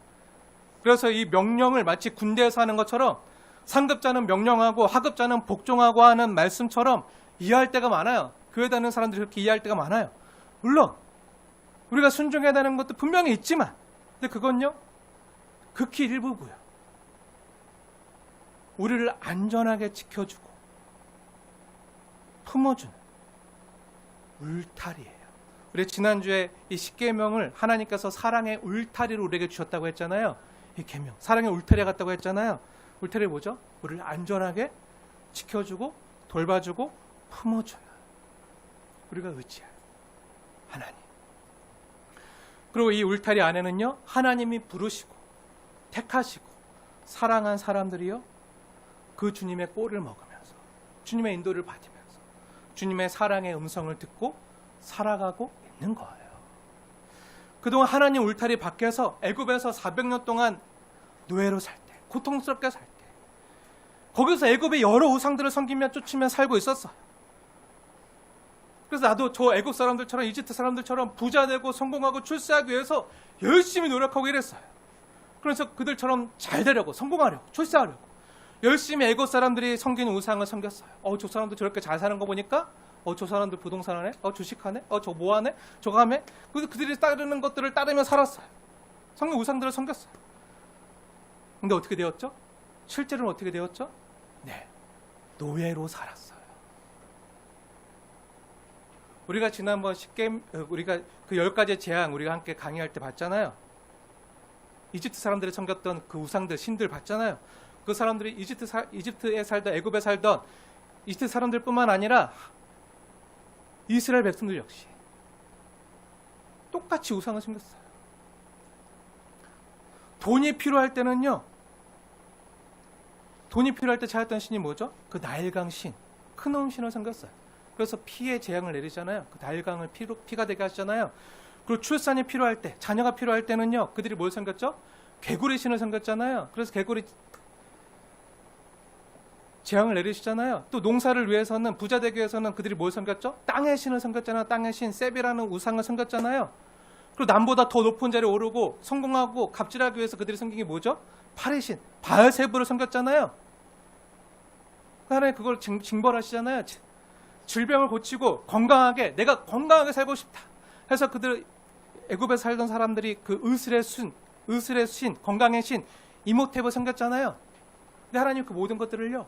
그래서 이 명령을 마치 군대에서 하는 것처럼 상급자는 명령하고 하급자는 복종하고 하는 말씀처럼 이해할 때가 많아요. 교회 다니는 사람들이 그렇게 이해할 때가 많아요. 물론 우리가 순종해야 되는 것도 분명히 있지만, 근데 그건요 극히 일부고요. 우리를 안전하게 지켜주고 품어주는 울타리예요. 우리 지난주에 이 10계명을 하나님께서 사랑의 울타리로 우리에게 주셨다고 했잖아요. 이 계명, 사랑의 울타리 같다고 했잖아요. 울타리 뭐죠? 우리를 안전하게 지켜주고 돌봐주고 품어줘요. 우리가 의지할 하나님. 그리고 이 울타리 안에는요 하나님이 부르시고 택하시고 사랑한 사람들이요 그 주님의 꼴을 먹으면서 주님의 인도를 받으면서 주님의 사랑의 음성을 듣고 살아가고 있는 거예요. 그동안 하나님 울타리 밖에서 애굽에서 400년 동안 노예로 살 때, 고통스럽게 살 때, 거기서 애굽의 여러 우상들을 섬기며 쫓으며 살고 있었어요. 그래서 나도 저 애굽 사람들처럼 이집트 사람들처럼 부자 되고 성공하고 출세하기 위해서 열심히 노력하고 이랬어요. 그래서 그들처럼 잘 되려고, 성공하려고, 출세하려고 열심히 애굽 사람들이 섬긴 우상을 섬겼어요. 저 사람들 저렇게 잘 사는 거 보니까 저 사람들 부동산 하네, 주식하네, 저 뭐 하네, 저거 하네. 그래서 그들이 따르는 것들을 따르며 살았어요. 섬긴 우상들을 섬겼어요. 근데 어떻게 되었죠? 실제로는 어떻게 되었죠? 네, 노예로 살았어요. 우리가 지난번 우리가 그 10가지의 재앙 우리가 함께 강의할 때 봤잖아요. 이집트 사람들이 섬겼던 그 우상들, 신들 봤잖아요. 그 사람들이 이집트에 살던, 애굽에 살던 이집트 사람들뿐만 아니라 이스라엘 백성들 역시 똑같이 우상을 섬겼어요. 돈이 필요할 때는요, 돈이 필요할 때 찾았던 신이 뭐죠? 그 나일강 신, 크놈 신을 섬겼어요. 그래서 피의 재앙을 내리잖아요. 그 나일강을 피가 되게 하시잖아요. 그리고 출산이 필요할 때, 자녀가 필요할 때는요, 그들이 뭘 섬겼죠? 개구리 신을 섬겼잖아요. 그래서 개구리 재앙을 내리시잖아요. 또 농사를 위해서는, 부자 되기 위해서는 그들이 뭘 섬겼죠? 땅의 신을 섬겼잖아요. 땅의 신, 세비라는 우상을 섬겼잖아요. 그리고 남보다 더 높은 자리에 오르고 성공하고 갑질하기 위해서 그들이 섬긴 게 뭐죠? 팔의 신, 바알세부를 섬겼잖아요. 하나님 그걸 징벌하시잖아요. 질병을 고치고 건강하게, 내가 건강하게 살고 싶다 해서 그들 애굽에 살던 사람들이 그 의슬의 신, 건강의 신 이모텝을 섬겼잖아요. 근데 하나님 그 모든 것들을요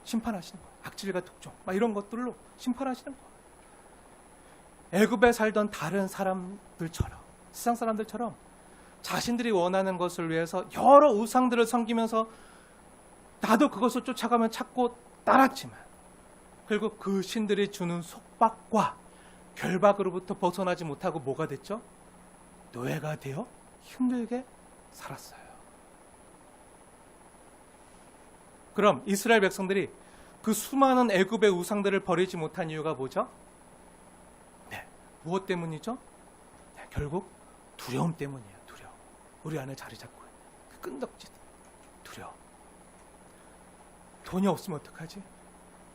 심판하시는 거예요. 악질과 독종 막 이런 것들로 심판하시는 거예요. 애굽에 살던 다른 사람들처럼, 세상 사람들처럼 자신들이 원하는 것을 위해서 여러 우상들을 섬기면서 나도 그것을 쫓아가면 찾고 따랐지만 결국 그 신들이 주는 속박과 결박으로부터 벗어나지 못하고 뭐가 됐죠? 노예가 되어 힘들게 살았어요. 그럼 이스라엘 백성들이 그 수많은 애굽의 우상들을 버리지 못한 이유가 뭐죠? 네, 무엇 때문이죠? 네, 결국 두려움 때문이에요. 두려움. 우리 안에 자리 잡고 있는 그 끈덕지는 두려움. 돈이 없으면 어떡하지?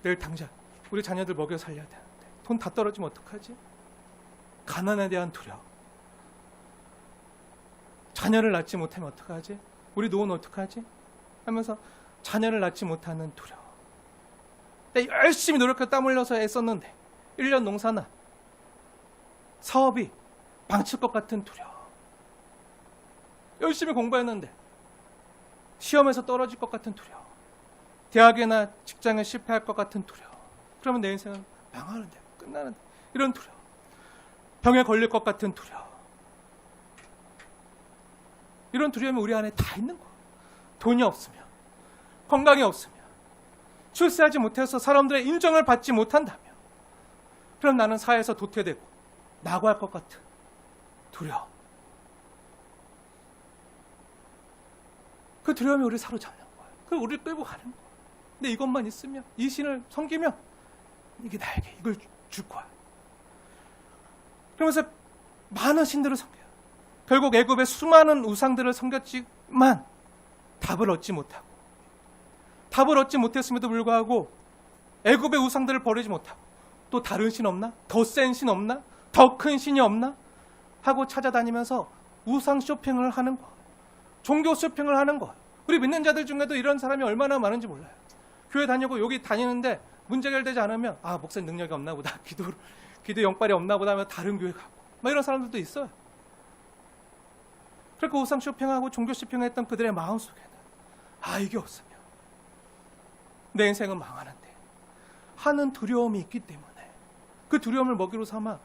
내일 당장 우리 자녀들 먹여 살려야 되는데 돈 다 떨어지면 어떡하지? 가난에 대한 두려움. 자녀를 낳지 못하면 어떡하지? 우리 노은 어떡하지? 하면서 자녀를 낳지 못하는 두려움. 내가 열심히 노력해서 땀 흘려서 애썼는데 1년 농사나 사업이 망칠 것 같은 두려움. 열심히 공부했는데 시험에서 떨어질 것 같은 두려움. 대학이나 직장에 실패할 것 같은 두려움. 그러면 내 인생은 망하는데, 끝나는데, 이런 두려움. 병에 걸릴 것 같은 두려움. 이런 두려움이 우리 안에 다 있는 거야. 돈이 없으면, 건강이 없으면, 출세하지 못해서 사람들의 인정을 받지 못한다면, 그럼 나는 사회에서 도태되고 낙오할 것 같은 두려움. 그 두려움이 우리를 사로잡는 거야. 그리고 우리를 끌고 가는 거야. 근데 이것만 있으면, 이 신을 섬기면 이게 나에게 이걸 줄 거야. 그러면서 많은 신들을 섬겨요. 결국 애굽의 수많은 우상들을 섬겼지만 답을 얻지 못하고, 답을 얻지 못했음에도 불구하고 애굽의 우상들을 버리지 못하고 또 다른 신 없나? 더 센 신 없나? 더 큰 신이 없나? 하고 찾아다니면서 우상 쇼핑을 하는 거예요. 종교 쇼핑을 하는 거예요. 우리 믿는 자들 중에도 이런 사람이 얼마나 많은지 몰라요. 교회 다니고 여기 다니는데 문제 해결되지 않으면 목사님 능력이 없나 보다, 기도 영빨이 없나 보다 하면 다른 교회 가고 막 이런 사람들도 있어요. 그러니까 우상 쇼핑하고 종교 쇼핑했던 그들의 마음속에는 이게 없으면 내 인생은 망하는데 하는 두려움이 있기 때문에 그 두려움을 먹이로 삼아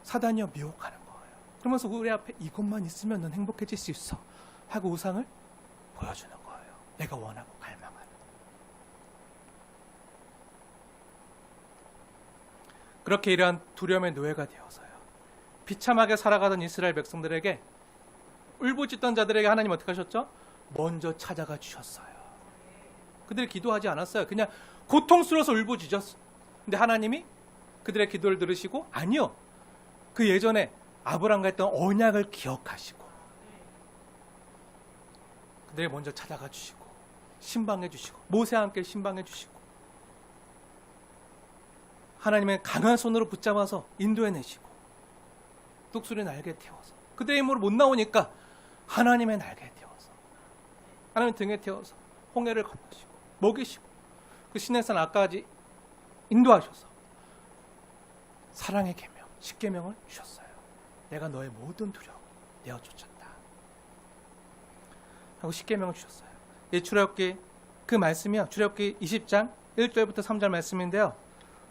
사단이여 미혹하는 거예요. 그러면서 우리 앞에 이것만 있으면 넌 행복해질 수 있어 하고 우상을 보여주는 거예요. 내가 원하고 갈망하는. 그렇게 이러한 두려움의 노예가 되어서요, 비참하게 살아가던 이스라엘 백성들에게, 울부짖던 자들에게 하나님 어떻게 하셨죠? 먼저 찾아가 주셨어요. 그들이 기도하지 않았어요. 그냥 고통스러워서 울부짖었어요. 근데 하나님이 그들의 기도를 들으시고, 아니요, 그 예전에 아브라함과 했던 언약을 기억하시고 그들이 먼저 찾아가 주시고 신방해 주시고 모세와 함께 신방해 주시고 하나님의 강한 손으로 붙잡아서 인도해 내시고 뚝소리 날개 태워서 그들의 힘으로 못 나오니까 하나님의 날개에 태워서 하나님 등에 태워서 홍해를 건너시고 먹이시고 그 시내산 앞까지 인도하셔서 사랑의 계명, 십계명을 주셨어요. 내가 너의 모든 두려움 내어 쫓았다 하고 십계명을 주셨어요. 이 출애굽기 그 말씀이요. 출애굽기 20장 1절부터 3절 말씀인데요.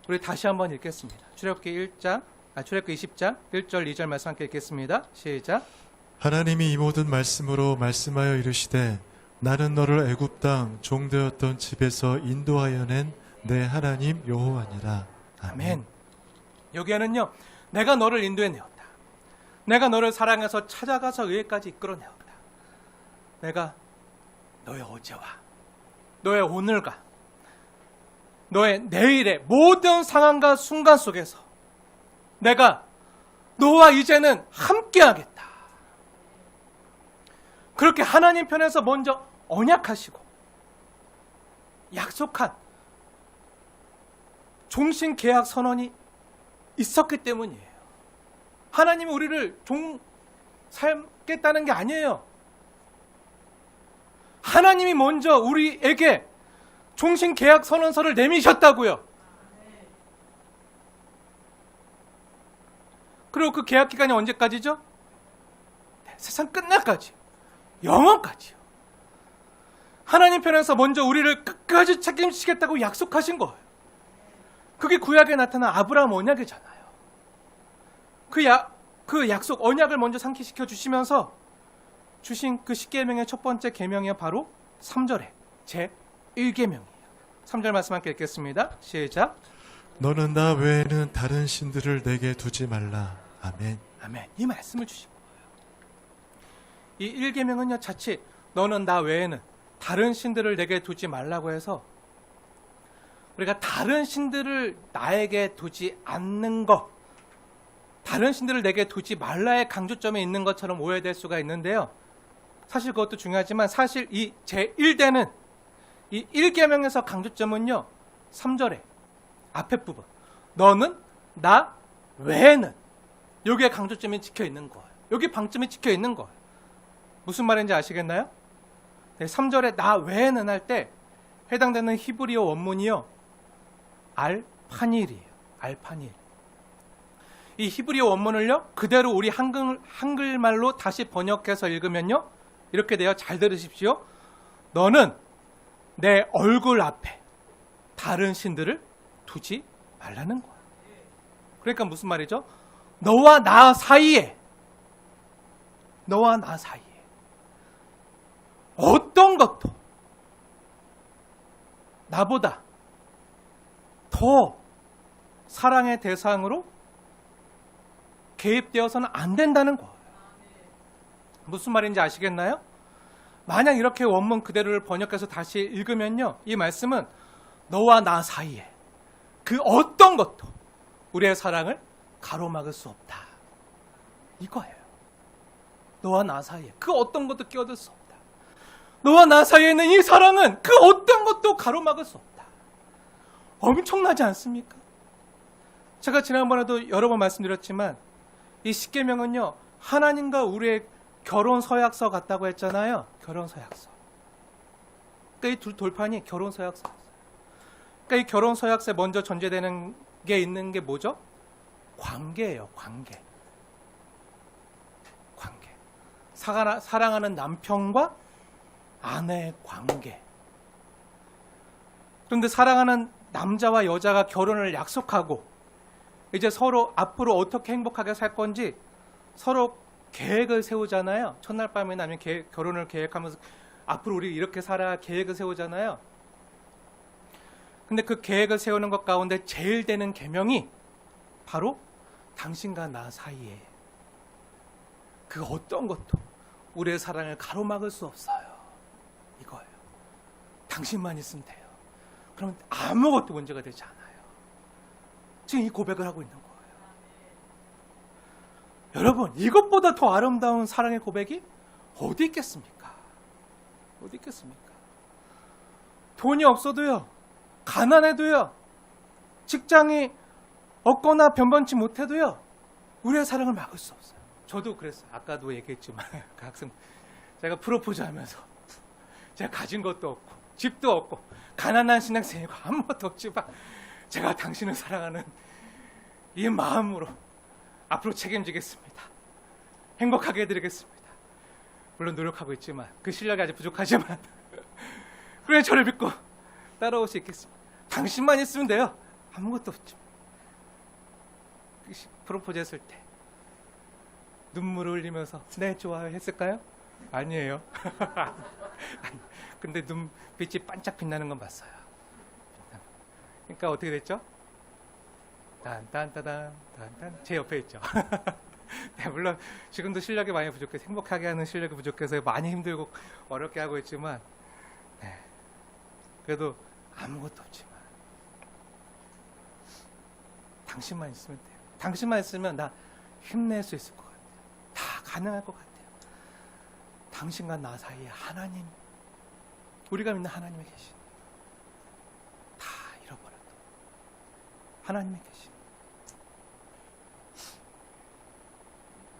우리 다시 한번 읽겠습니다. 출애굽기 20장 1절 2절 말씀 함께 읽겠습니다. 시작. 하나님이 이 모든 말씀으로 말씀하여 이르시되 나는 너를 애굽 땅 종되었던 집에서 인도하여 낸 내 하나님 여호와니라. 아멘. 여기에는요. 내가 너를 인도해 내었다. 내가 너를 사랑해서 찾아가서 의회까지 이끌어 내었다. 내가 너의 어제와 너의 오늘과 너의 내일의 모든 상황과 순간 속에서 내가 너와 이제는 함께하겠다. 그렇게 하나님 편에서 먼저 언약하시고 약속한 종신계약 선언이 있었기 때문이에요. 하나님이 우리를 종 삼겠다는 게 아니에요. 하나님이 먼저 우리에게 종신계약 선언서를 내미셨다고요. 그리고 그 계약 기간이 언제까지죠? 네, 세상 끝날까지, 영원까지요. 하나님 편에서 먼저 우리를 끝까지 책임지겠다고 약속하신 거예요. 그게 구약에 나타난 아브라함 언약이잖아요. 그 약속 언약을 먼저 상기시켜 주시면서 주신 그 십계명의 첫 번째 계명이 바로 3절에 제 1계명이에요. 3절 말씀 함께 읽겠습니다. 시작. 너는 나 외에는 다른 신들을 내게 두지 말라. 아멘. 아멘. 이 말씀을 주신 거예요. 이 1계명은요, 자칫 너는 나 외에는 다른 신들을 내게 두지 말라고 해서 우리가 다른 신들을 나에게 두지 않는 것, 다른 신들을 내게 두지 말라의 강조점에 있는 것처럼 오해될 수가 있는데요. 사실 그것도 중요하지만 사실 이 제1대는 이 1계명에서 강조점은요. 3절에 앞에 부분 너는 나 외에는 여기에 강조점이 찍혀 있는 거예요. 여기 방점이 찍혀 있는 거예요. 무슨 말인지 아시겠나요? 네, 3절에 나 외에는 할 때 해당되는 히브리어 원문이요. 알파닐이에요. 알파닐. 이 히브리어 원문을요. 그대로 우리 한글말로 다시 번역해서 읽으면요. 이렇게 돼요. 잘 들으십시오. 너는 내 얼굴 앞에 다른 신들을 두지 말라는 거야. 그러니까 무슨 말이죠? 너와 나 사이에 어떤 것도 나보다 더 사랑의 대상으로 개입되어서는 안 된다는 거예요. 무슨 말인지 아시겠나요? 만약 이렇게 원문 그대로를 번역해서 다시 읽으면요. 이 말씀은 너와 나 사이에 그 어떤 것도 우리의 사랑을 가로막을 수 없다. 이거예요. 너와 나 사이에 그 어떤 것도 끼어들 수 없다. 너와 나 사이에 있는 이 사랑은 그 어떤 것도 가로막을 수 없다. 엄청나지 않습니까? 제가 지난번에도 여러 번 말씀드렸지만 이 십계명은요. 하나님과 우리의 결혼 서약서 같다고 했잖아요. 결혼 서약서. 그러니까 이 두 돌판이 결혼 서약서. 그러니까 이 결혼 서약서에 먼저 전제되는 게 있는 게 뭐죠? 관계예요. 관계. 사랑하는 남편과 아내의 관계. 그런데 사랑하는 남자와 여자가 결혼을 약속하고 이제 서로 앞으로 어떻게 행복하게 살 건지 서로 계획을 세우잖아요. 첫날 밤이나 아니면 결혼을 계획하면서 앞으로 우리 이렇게 살아 계획을 세우잖아요. 근데 그 계획을 세우는 것 가운데 제일 되는 계명이 바로 당신과 나 사이에 그 어떤 것도 우리의 사랑을 가로막을 수 없어요. 이거예요. 당신만 있으면 돼요. 그러면 아무것도 문제가 되지 않아요. 지금 이 고백을 하고 있는 거예요. 여러분, 이것보다 더 아름다운 사랑의 고백이 어디 있겠습니까? 어디 있겠습니까? 돈이 없어도요, 가난해도요, 직장이 없거나 변변치 못해도요, 우리의 사랑을 막을 수 없어요. 저도 그랬어요. 아까도 얘기했지만 그 학생, 제가 프로포즈 하면서 제가 가진 것도 없고 집도 없고 가난한 신학생이고 아무것도 없지만 제가 당신을 사랑하는 이 마음으로 앞으로 책임지겠습니다. 행복하게 해드리겠습니다. 물론 노력하고 있지만 그 실력이 아직 부족하지만 그래 저를 믿고 따라올 수 있겠습니다. 당신만 있으면 돼요. 아무것도 없죠. 프로포즈 했을 때 눈물을 흘리면서 네 좋아요 했을까요? 아니에요. 근데 눈빛이 반짝 빛나는 건 봤어요. 그러니까 어떻게 됐죠? 딴딴따단 딴딴 제 옆에 있죠. 네, 물론 지금도 실력이 많이 부족해서 행복하게 하는 실력이 부족해서 많이 힘들고 어렵게 하고 있지만 네, 그래도 아무것도 없지만 당신만 있으면 돼요. 당신만 있으면 나 힘낼 수 있을 것 같아요. 다 가능할 것 같아요. 당신과 나 사이에 하나님, 우리가 믿는 하나님이 계신, 다 잃어버려도 하나님이 계신,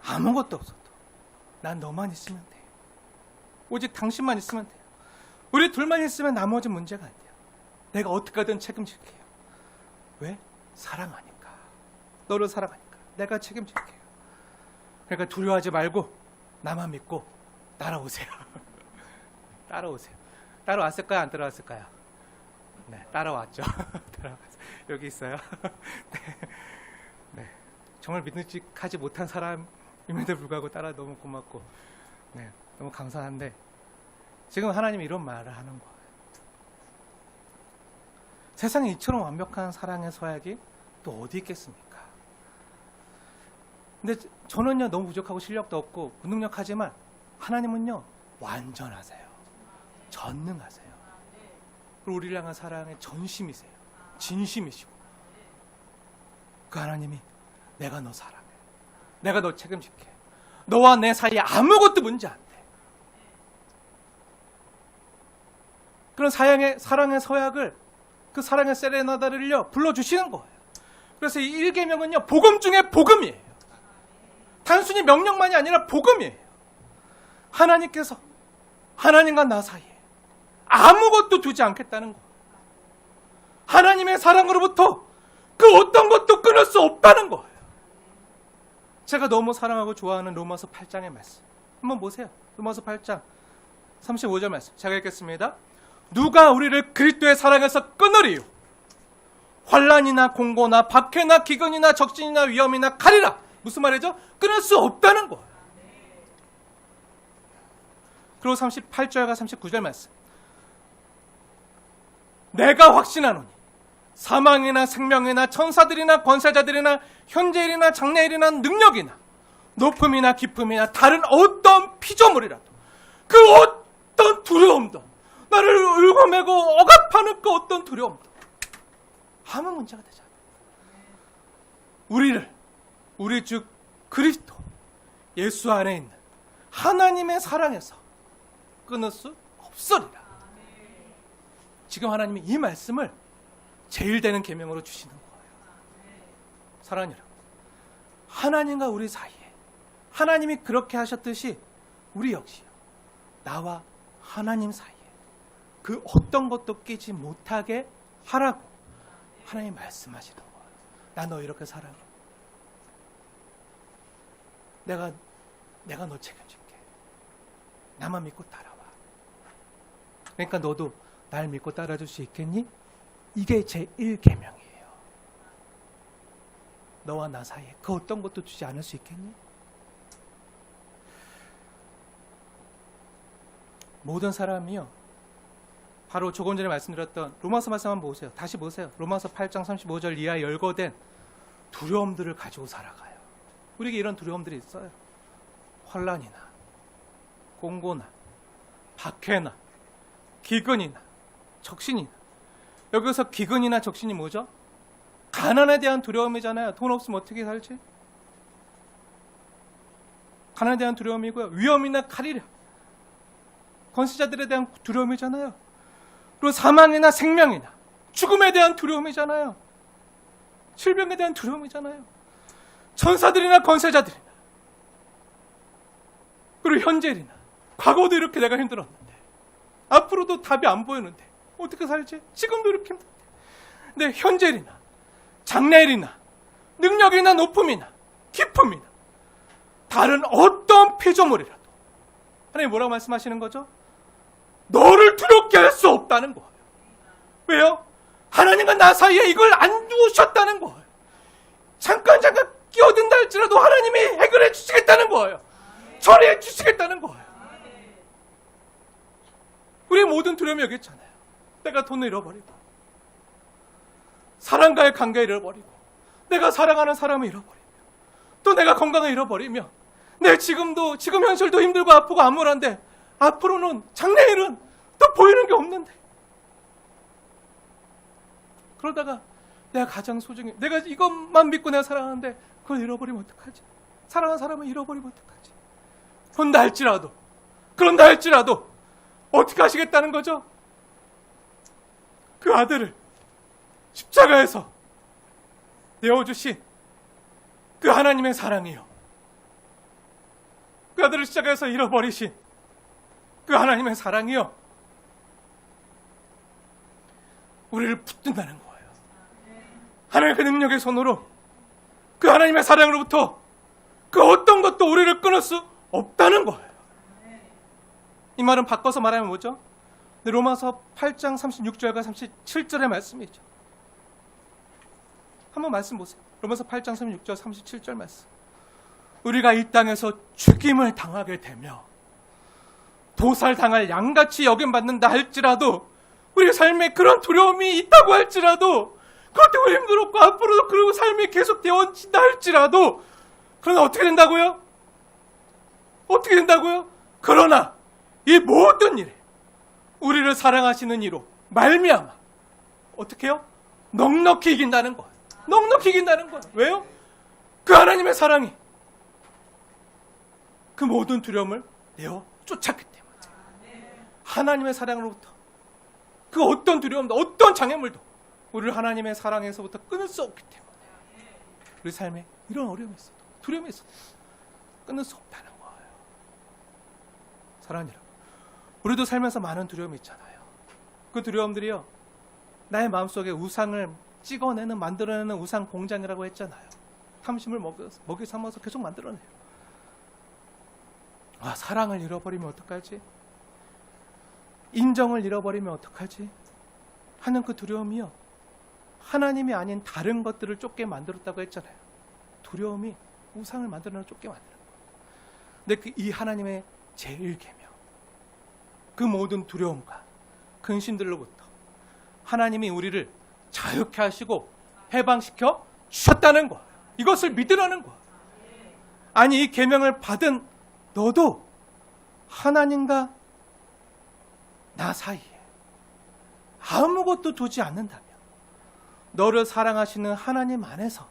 아무것도 없어도 난 너만 있으면 돼요. 오직 당신만 있으면 돼요. 우리 둘만 있으면 나머지 문제가 안 돼요. 내가 어떻게든 책임질게요. 왜? 사랑하니까. 너를 사랑하니까 내가 책임질게요. 그러니까 두려워하지 말고 나만 믿고 따라오세요. 따라오세요. 따라왔을까요? 안 따라왔을까요? 네, 따라왔죠. 따라왔어요. 여기 있어요. 네. 네. 정말 믿음직하지 못한 사람임에도 불구하고 따라 너무 고맙고 네, 너무 감사한데 지금 하나님이 이런 말을 하는 거예요. 세상에 이처럼 완벽한 사랑의 서약이 또 어디 있겠습니까? 근데 저는요 너무 부족하고 실력도 없고 무능력하지만 하나님은요 완전하세요. 전능하세요. 그리고 우리를 향한 사랑의 전심이세요. 진심이시고 그 하나님이 내가 너 사랑해. 내가 너 책임질게. 너와 내 사이에 아무것도 문제 안 돼. 그런 사랑의 서약을 그 사랑의 세레나다를요 불러주시는 거예요. 그래서 이 1계명은요 복음 중에 복음이에요. 단순히 명령만이 아니라 복음이에요. 하나님께서 하나님과 나 사이에 아무것도 두지 않겠다는 거. 하나님의 사랑으로부터 그 어떤 것도 끊을 수 없다는 거예요. 제가 너무 사랑하고 좋아하는 로마서 8장의 말씀 한번 보세요. 로마서 8장 35절 말씀 제가 읽겠습니다. 누가 우리를 그리스도의 사랑에서 끊으리요? 환난이나 공고나 박해나 기근이나 적신이나 위험이나 칼이라. 무슨 말이죠? 끊을 수 없다는 거예요. 그리고 38절과 39절 말씀. 내가 확신하노니 사망이나 생명이나 천사들이나 권세자들이나 현재일이나 장래일이나 능력이나 높음이나 깊음이나 다른 어떤 피조물이라도 그 어떤 두려움도 나를 울고매고 억압하는 그 어떤 두려움도 아무 문제가 되지 않아요. 우리 주 그리스도 예수 안에 있는 하나님의 사랑에서 끊을 수 없으리라. 지금 하나님이 이 말씀을 제일 되는 계명으로 주시는 거예요. 사랑하는 여러분, 하나님과 우리 사이에 하나님이 그렇게 하셨듯이 우리 역시요 나와 하나님 사이에 그 어떤 것도 끼지 못하게 하라고 하나님이 말씀하시는 거예요. 나 너 이렇게 사랑해. 내가 너 책임질게. 나만 믿고 따라와. 그러니까 너도 날 믿고 따라줄 수 있겠니? 이게 제 1계명이에요. 너와 나 사이에 그 어떤 것도 주지 않을 수 있겠니? 모든 사람이요 바로 조금 전에 말씀드렸던 로마서 말씀 한번 보세요. 다시 보세요. 로마서 8장 35절 이하에 열거된 두려움들을 가지고 살아가요. 우리에게 이런 두려움들이 있어요. 환난이나 공고나 박해나 기근이나 적신이나. 여기서 기근이나 적신이 뭐죠? 가난에 대한 두려움이잖아요. 돈 없으면 어떻게 살지? 가난에 대한 두려움이고요. 위험이나 칼이라. 권세자들에 대한 두려움이잖아요. 그리고 사망이나 생명이나 죽음에 대한 두려움이잖아요. 질병에 대한 두려움이잖아요. 천사들이나 권세자들이나 그리고 현재일이나 과거도 이렇게 내가 힘들었는데 앞으로도 답이 안 보이는데 어떻게 살지? 지금도 이렇게 힘든데. 근데 현재일이나 장래일이나 능력이나 높음이나 기쁨이나 다른 어떤 피조물이라도 하나님 뭐라고 말씀하시는 거죠? 너를 두렵게 할 수 없다는 거예요. 왜요? 하나님과 나 사이에 이걸 안 두셨다는 거예요. 잠깐 끼어든다 할지라도 하나님이 해결해 주시겠다는 거예요. 처리해 주시겠다는 거예요. 우리의 모든 두려움이 여기 있잖아요. 내가 돈을 잃어버리고 사람과의 관계를 잃어버리고 내가 사랑하는 사람을 잃어버리며 또 내가 건강을 잃어버리며 내 지금 현실도 힘들고 아프고 암울한데 앞으로는 장래일은 또 보이는 게 없는데 그러다가 내가 가장 소중해 내가 이것만 믿고 내가 살아가는데 그걸 잃어버리면 어떡하지? 사랑하는 사람을 잃어버리면 어떡하지? 그런다 할지라도 어떻게 하시겠다는 거죠? 그 아들을 십자가에서 내어주신 그 하나님의 사랑이요. 그 아들을 십자가에서 잃어버리신 그 하나님의 사랑이요. 우리를 붙든다는 거예요. 하나님의 그 능력의 손으로 그 하나님의 사랑으로부터 그 어떤 것도 우리를 끊을 수 없다는 거예요. 이 말은 바꿔서 말하면 뭐죠? 로마서 8장 36절과 37절의 말씀이죠. 한번 말씀 보세요. 로마서 8장 36절 37절 말씀. 우리가 이 땅에서 죽임을 당하게 되며 도살당할 양같이 여김받는다 할지라도 우리 삶에 그런 두려움이 있다고 할지라도 그것도 힘들었고 앞으로도 그러고 삶이 계속 되어진다 할지라도 그러나 어떻게 된다고요? 그러나 이 모든 일에 우리를 사랑하시는 이로 말미암아 어떻게 해요? 넉넉히 이긴다는 거예요. 왜요? 그 하나님의 사랑이 그 모든 두려움을 내어 쫓았기 때문에 하나님의 사랑으로부터 그 어떤 두려움도 어떤 장애물도 우리를 하나님의 사랑에서부터 끊을 수 없기 때문에 우리 삶에 이런 어려움이 있어도 두려움이 있어도 끊을 수 없다는 거예요. 사랑하는 여러분, 우리도 살면서 많은 두려움이 있잖아요. 그 두려움들이요 나의 마음속에 우상을 찍어내는 만들어내는 우상 공장이라고 했잖아요. 탐심을 먹이 삼아서 계속 만들어내요. 사랑을 잃어버리면 어떡하지? 인정을 잃어버리면 어떡하지? 하는 그 두려움이요 하나님이 아닌 다른 것들을 쫓게 만들었다고 했잖아요. 두려움이 우상을 만들어내는 쫓게 만드는 거예요. 근데 이 하나님의 제1계명 그 모든 두려움과 근심들로부터 하나님이 우리를 자유케 하시고 해방시켜 주셨다는 거예요. 이것을 믿으라는 거예요. 아니 이 계명을 받은 너도 하나님과 나 사이에 아무것도 두지 않는다면 너를 사랑하시는 하나님 안에서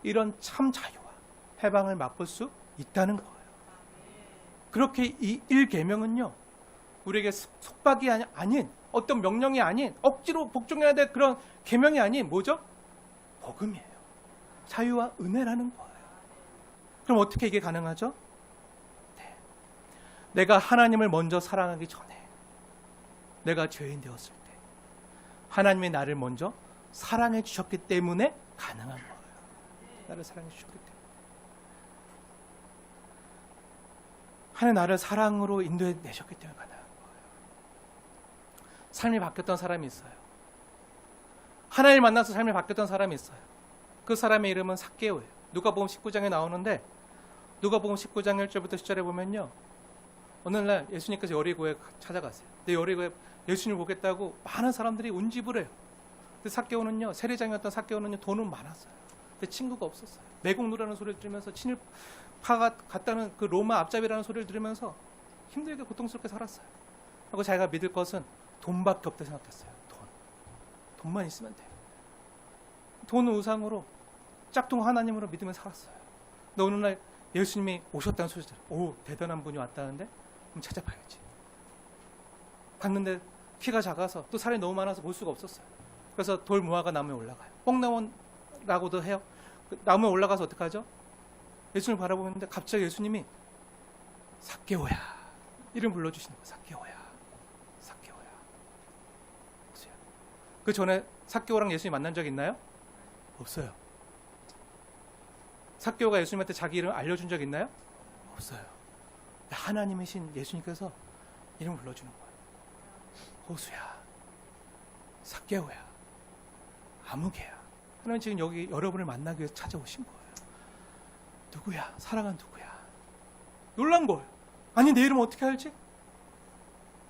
이런 참 자유와 해방을 맛볼 수 있다는 거예요. 그렇게 이 1계명은요 우리에게 속박이 아닌 어떤 명령이 아닌 억지로 복종해야 될 그런 계명이 아닌 뭐죠? 복음이에요. 자유와 은혜라는 거예요. 그럼 어떻게 이게 가능하죠? 내가 하나님을 먼저 사랑하기 전에 내가 죄인 되었을 때 하나님이 나를 먼저 사랑해 주셨기 때문에 가능한 거예요. 나를 사랑해 주셨기 때문에 하나님 나를 사랑으로 인도해 내셨기 때문에 가능한 거예요. 삶이 바뀌었던 사람이 있어요. 하나님을 만나서 삶이 바뀌었던 사람이 있어요. 그 사람의 이름은 삭개오예요. 누가복음 19장에 나오는데 누가복음 19장 1절부터 10절에 보면요 어느 날 예수님께서 여리고에 찾아가세요. 근데 여리고에 예수님을 보겠다고 많은 사람들이 운집을 해요. 근데 삭개오는요 세리장이었던 삭개오는요 돈은 많았어요. 근데 친구가 없었어요. 매국노라는 소리를 들으면서 친일파가 갔다는 그 로마 앞잡이라는 소리를 들으면서 힘들게 고통스럽게 살았어요. 하고 자기가 믿을 것은 돈밖에 없다 생각했어요. 돈만 있으면 돼요. 돈을 우상으로 짝퉁 하나님으로 믿으며 살았어요. 근데 어느 날 예수님이 오셨다는 소식 들어요. 오, 대단한 분이 왔다는데 그럼 찾아봐야지. 갔는데 키가 작아서 또 살이 너무 많아서 볼 수가 없었어요. 그래서 돌 무화과 나무에 올라가요. 뽕나무라고도 해요. 그 나무에 올라가서 어떡하죠? 예수님을 바라보는데 갑자기 예수님이 삭개오야 이름 불러주시는 거예요. 삭개오야, 삭개오야. 그 전에 삭개오랑 예수님 만난 적 있나요? 없어요. 삭개오가 예수님한테 자기 이름 알려준 적 있나요? 없어요. 하나님이신 예수님께서 이름 불러주는 거예요. 호수야, 삭개오야, 아무개야. 하나님 지금 여기 여러분을 만나기 위해서 찾아오신 거예요. 누구야? 사랑한 누구야? 놀란 거예요. 아니 내 이름 어떻게 알지?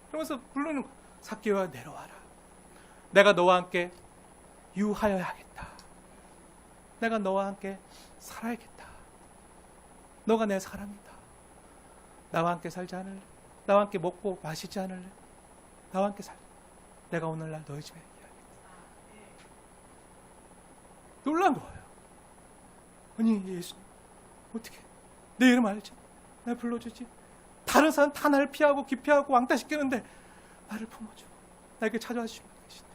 그러면서 부르는 거예요. 삭개오야 내려와라. 내가 너와 함께 유하여야 하겠다. 내가 너와 함께 살아야겠다. 너가 내 사람이다. 나와 함께 살지 않을래? 나와 함께 먹고 마시지 않을래? 나와 함께 살자. 내가 오늘날 너희 집에 이야기했다. 놀란 거예요. 아니 예수님 어떻게 내 이름 알지? 날 불러주지? 다른 사람 다 나를 피하고 기피하고 왕따시키는데 나를 품어주고 나에게 찾아와 주시는 분이 계신데.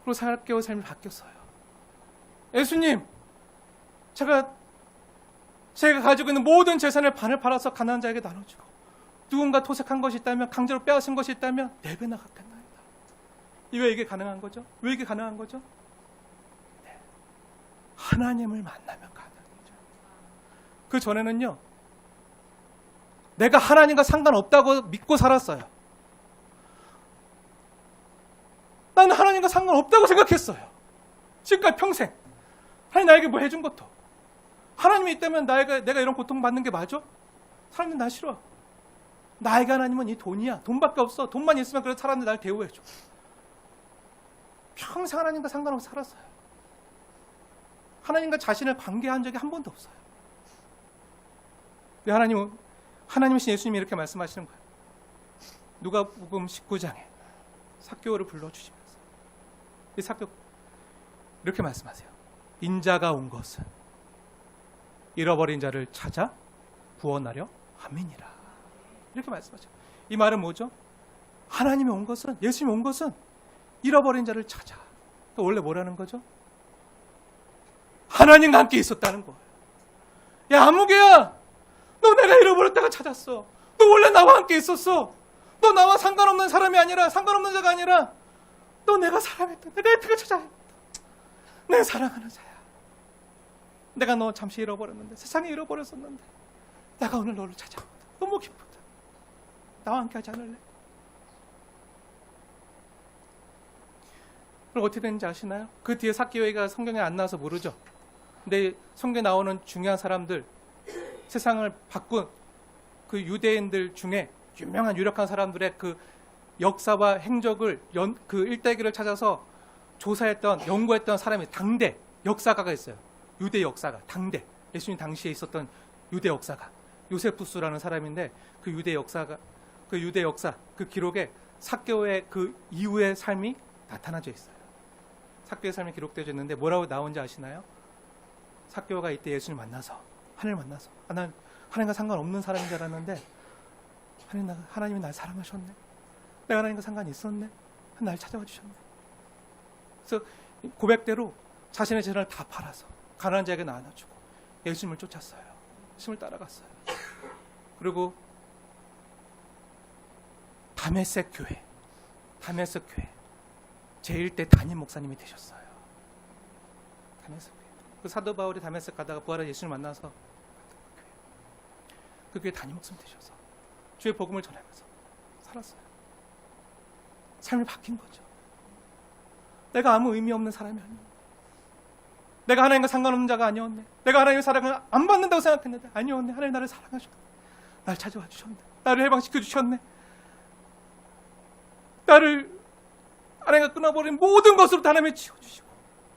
그리고 삭개오의 삶이 바뀌었어요. 예수님, 제가 가지고 있는 모든 재산을 반을 팔아서 가난한 자에게 나눠주고 누군가 토색한 것이 있다면 강제로 빼앗은 것이 있다면 4배나 갚겠나이다. 왜 이게 가능한 거죠? 왜 이게 가능한 거죠? 네. 하나님을 만나면 가능이죠. 그 전에는요, 내가 하나님과 상관없다고 믿고 살았어요. 나는 하나님과 상관없다고 생각했어요. 지금까지 평생. 하나님 나에게 뭐 해준 것도. 하나님이 있다면 내가 이런 고통받는 게 맞아? 사람들이 나 싫어. 나에게 하나님은 이 돈이야. 돈밖에 없어. 돈만 있으면 그래도 사람들이 날 대우해줘. 평생 하나님과 상관없이 살았어요. 하나님과 자신을 관계한 적이 한 번도 없어요. 근데 하나님이신 예수님이 이렇게 말씀하시는 거예요. 누가복음 19장에 삭개오를 불러주시면서 이 삭개오 이렇게 말씀하세요. 인자가 온 것은 잃어버린 자를 찾아 구원하려 함이니라. 이렇게 말씀하죠. 이 말은 뭐죠? 하나님이 온 것은, 예수님이 온 것은 잃어버린 자를 찾아. 또 원래 뭐라는 거죠? 하나님과 함께 있었다는 거예요. 야 아무개야, 너 내가 잃어버렸다가 찾았어. 너 원래 나와 함께 있었어. 너 나와 상관없는 사람이 아니라, 상관없는 자가 아니라 너 내가 사랑했던 내 어떻게 찾아야 겠다. 내 사랑하는 자야. 내가 너 잠시 잃어버렸는데, 세상에 잃어버렸었는데 내가 오늘 너를 찾아왔다. 너무 기쁘다. 나와 함께 하지 않을래? 그럼 어떻게 되는지 아시나요? 그 뒤에 삭개오가 성경에 안 나와서 모르죠. 근데 성경에 나오는 중요한 사람들, 세상을 바꾼 그 유대인들 중에 유명한 유력한 사람들의 그 역사와 행적을 그 일대기를 찾아서 조사했던, 연구했던 사람이 당대 역사가가 있어요. 유대 역사가, 당대 예수님 당시에 있었던 유대 역사가 요세푸스라는 사람인데, 그 유대 역사가, 그 유대 역사 그 기록에 삭개오의 그 이후의 삶이 나타나져 있어요. 삭개오의 삶이 기록되어 있는데 뭐라고 나온지 아시나요? 삭개오가 이때 예수님 만나서, 하나님을 만나서, 난 하나님과 상관없는 사람인 줄 알았는데 하나님이 날 사랑하셨네. 내가 하나님과 상관이 있었네. 날 찾아와 주셨네. 그래서 고백대로 자신의 재산을 다 팔아서 가난한 자에게 나눠주고 예수님을 쫓았어요. 예수님을 따라갔어요. 그리고 다메섹 교회 제1대 담임 목사님이 되셨어요. 다메섹 교회. 그 사도 바울이 다메섹 가다가 부활한 예수님을 만나서 그 교회 담임 목사님 되셔서 주의 복음을 전하면서 살았어요. 삶이 바뀐 거죠. 내가 아무 의미 없는 사람이 아니었네. 내가 하나님과 상관없는 자가 아니었네. 내가 하나님의 사랑을 안 받는다고 생각했는데 아니었네. 하나님 나를 사랑하셨네. 날 찾아와 주셨네. 나를 해방시켜 주셨네. 나를 하나님과 끊어버린 모든 것으로 하나님이 지워주시고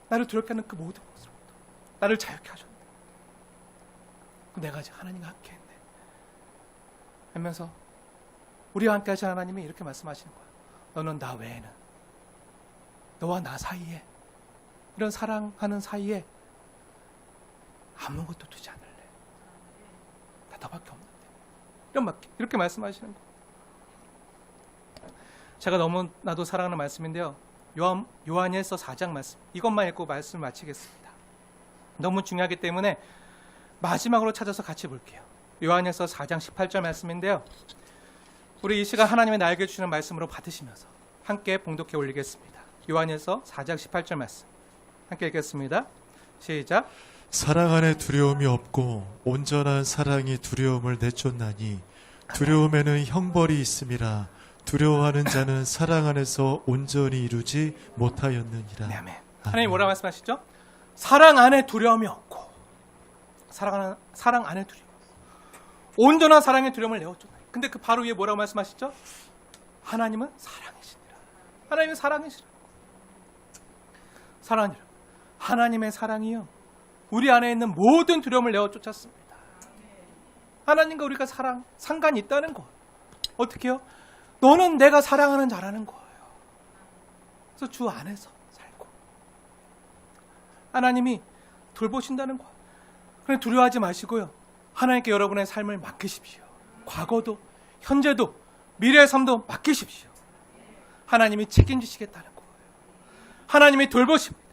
나를 두렵게 하는 그 모든 것으로부터 나를 자유케 하셨네. 내가 아직 하나님과 함께 했네 하면서 우리와 함께 하신 하나님이 이렇게 말씀하시는 거야. 너는 나 외에는, 너와 나 사이에, 이런 사랑하는 사이에 아무것도 두지 않을래. 나 너밖에 없는데. 이렇게 말씀하시는 거예요. 제가 너무나도 사랑하는 말씀인데요. 요한일서 4장 말씀. 이것만 읽고 말씀을 마치겠습니다. 너무 중요하기 때문에 마지막으로 찾아서 같이 볼게요. 요한일서 4장 18절 말씀인데요. 우리 이 시간 하나님의 나에게 주시는 말씀으로 받으시면서 함께 봉독해 올리겠습니다. 요한일서 4장 18절 말씀. 함께 읽겠습니다. 시작. 사랑 안에 두려움이 없고 온전한 사랑이 두려움을 내쫓나니 두려움에는 형벌이 있음이라. 두려워하는 자는 사랑 안에서 온전히 이루지 못하였느니라. 네, 아멘. 하나님 뭐라 말씀하시죠? 사랑 안에 두려움이 없고 사랑 안에 두려움. 온전한 사랑의 두려움을 내어줬다. 근데 그 바로 위에 뭐라고 말씀하시죠? 하나님은 사랑이시니라. 하나님은 사랑이시라. 사랑이라. 하나님의 사랑이요. 우리 안에 있는 모든 두려움을 내어 쫓았습니다. 하나님과 우리가 상관이 있다는 거. 어떻게 해요? 너는 내가 사랑하는 자라는 거예요. 그래서 주 안에서 살고 하나님이 돌보신다는 거예요. 그냥 두려워하지 마시고요. 하나님께 여러분의 삶을 맡기십시오. 과거도 현재도 미래의 삶도 맡기십시오. 하나님이 책임지시겠다는 거예요. 하나님이 돌보십니다.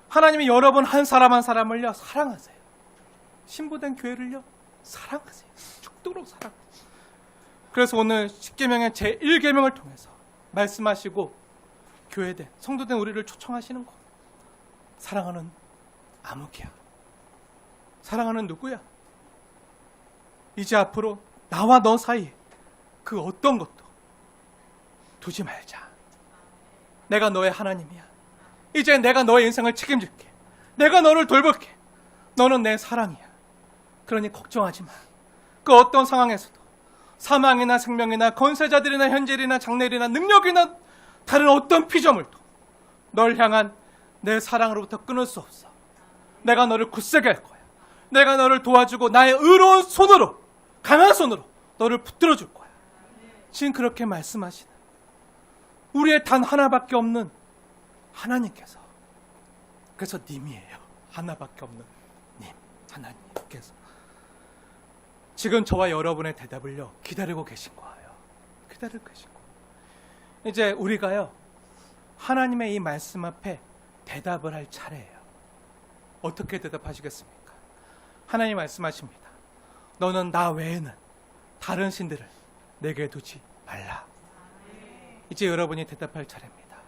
하나님이 여러분 한 사람 한 사람을요 사랑하세요. 신부된 교회를요 사랑하세요. 죽도록 사랑하세요. 그래서 오늘 십계명의 제1계명을 통해서 말씀하시고 교회된 성도된 우리를 초청하시는 거. 사랑하는 아무개야. 사랑하는 누구야? 이제 앞으로 나와 너 사이에 그 어떤 것도 두지 말자. 내가 너의 하나님이야. 이제 내가 너의 인생을 책임질게. 내가 너를 돌볼게. 너는 내 사랑이야. 그러니 걱정하지 마. 그 어떤 상황에서도 사망이나 생명이나 권세자들이나 현재일이나 장래일이나 능력이나 다른 어떤 피조물도 널 향한 내 사랑으로부터 끊을 수 없어. 내가 너를 굳세게 할 거야. 내가 너를 도와주고 나의 의로운 손으로, 강한 손으로 너를 붙들어 줄 거야. 지금 그렇게 말씀하시는 우리의 단 하나밖에 없는 하나님께서, 그래서 님이에요. 하나밖에 없는 님, 하나님께서 지금 저와 여러분의 대답을요 기다리고 계신 거예요. 기다리고 계신 거예요. 이제 우리가요 하나님의 이 말씀 앞에 대답을 할 차례예요. 어떻게 대답하시겠습니까? 하나님 말씀하십니다. 너는 나 외에는 다른 신들을 내게 두지 말라. 이제 여러분이 대답할 차례입니다.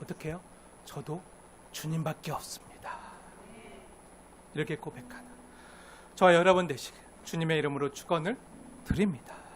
어떻게 해요? 저도 주님밖에 없습니다. 이렇게 고백하는 저와 여러분 되시길 주님의 이름으로 축원을 드립니다.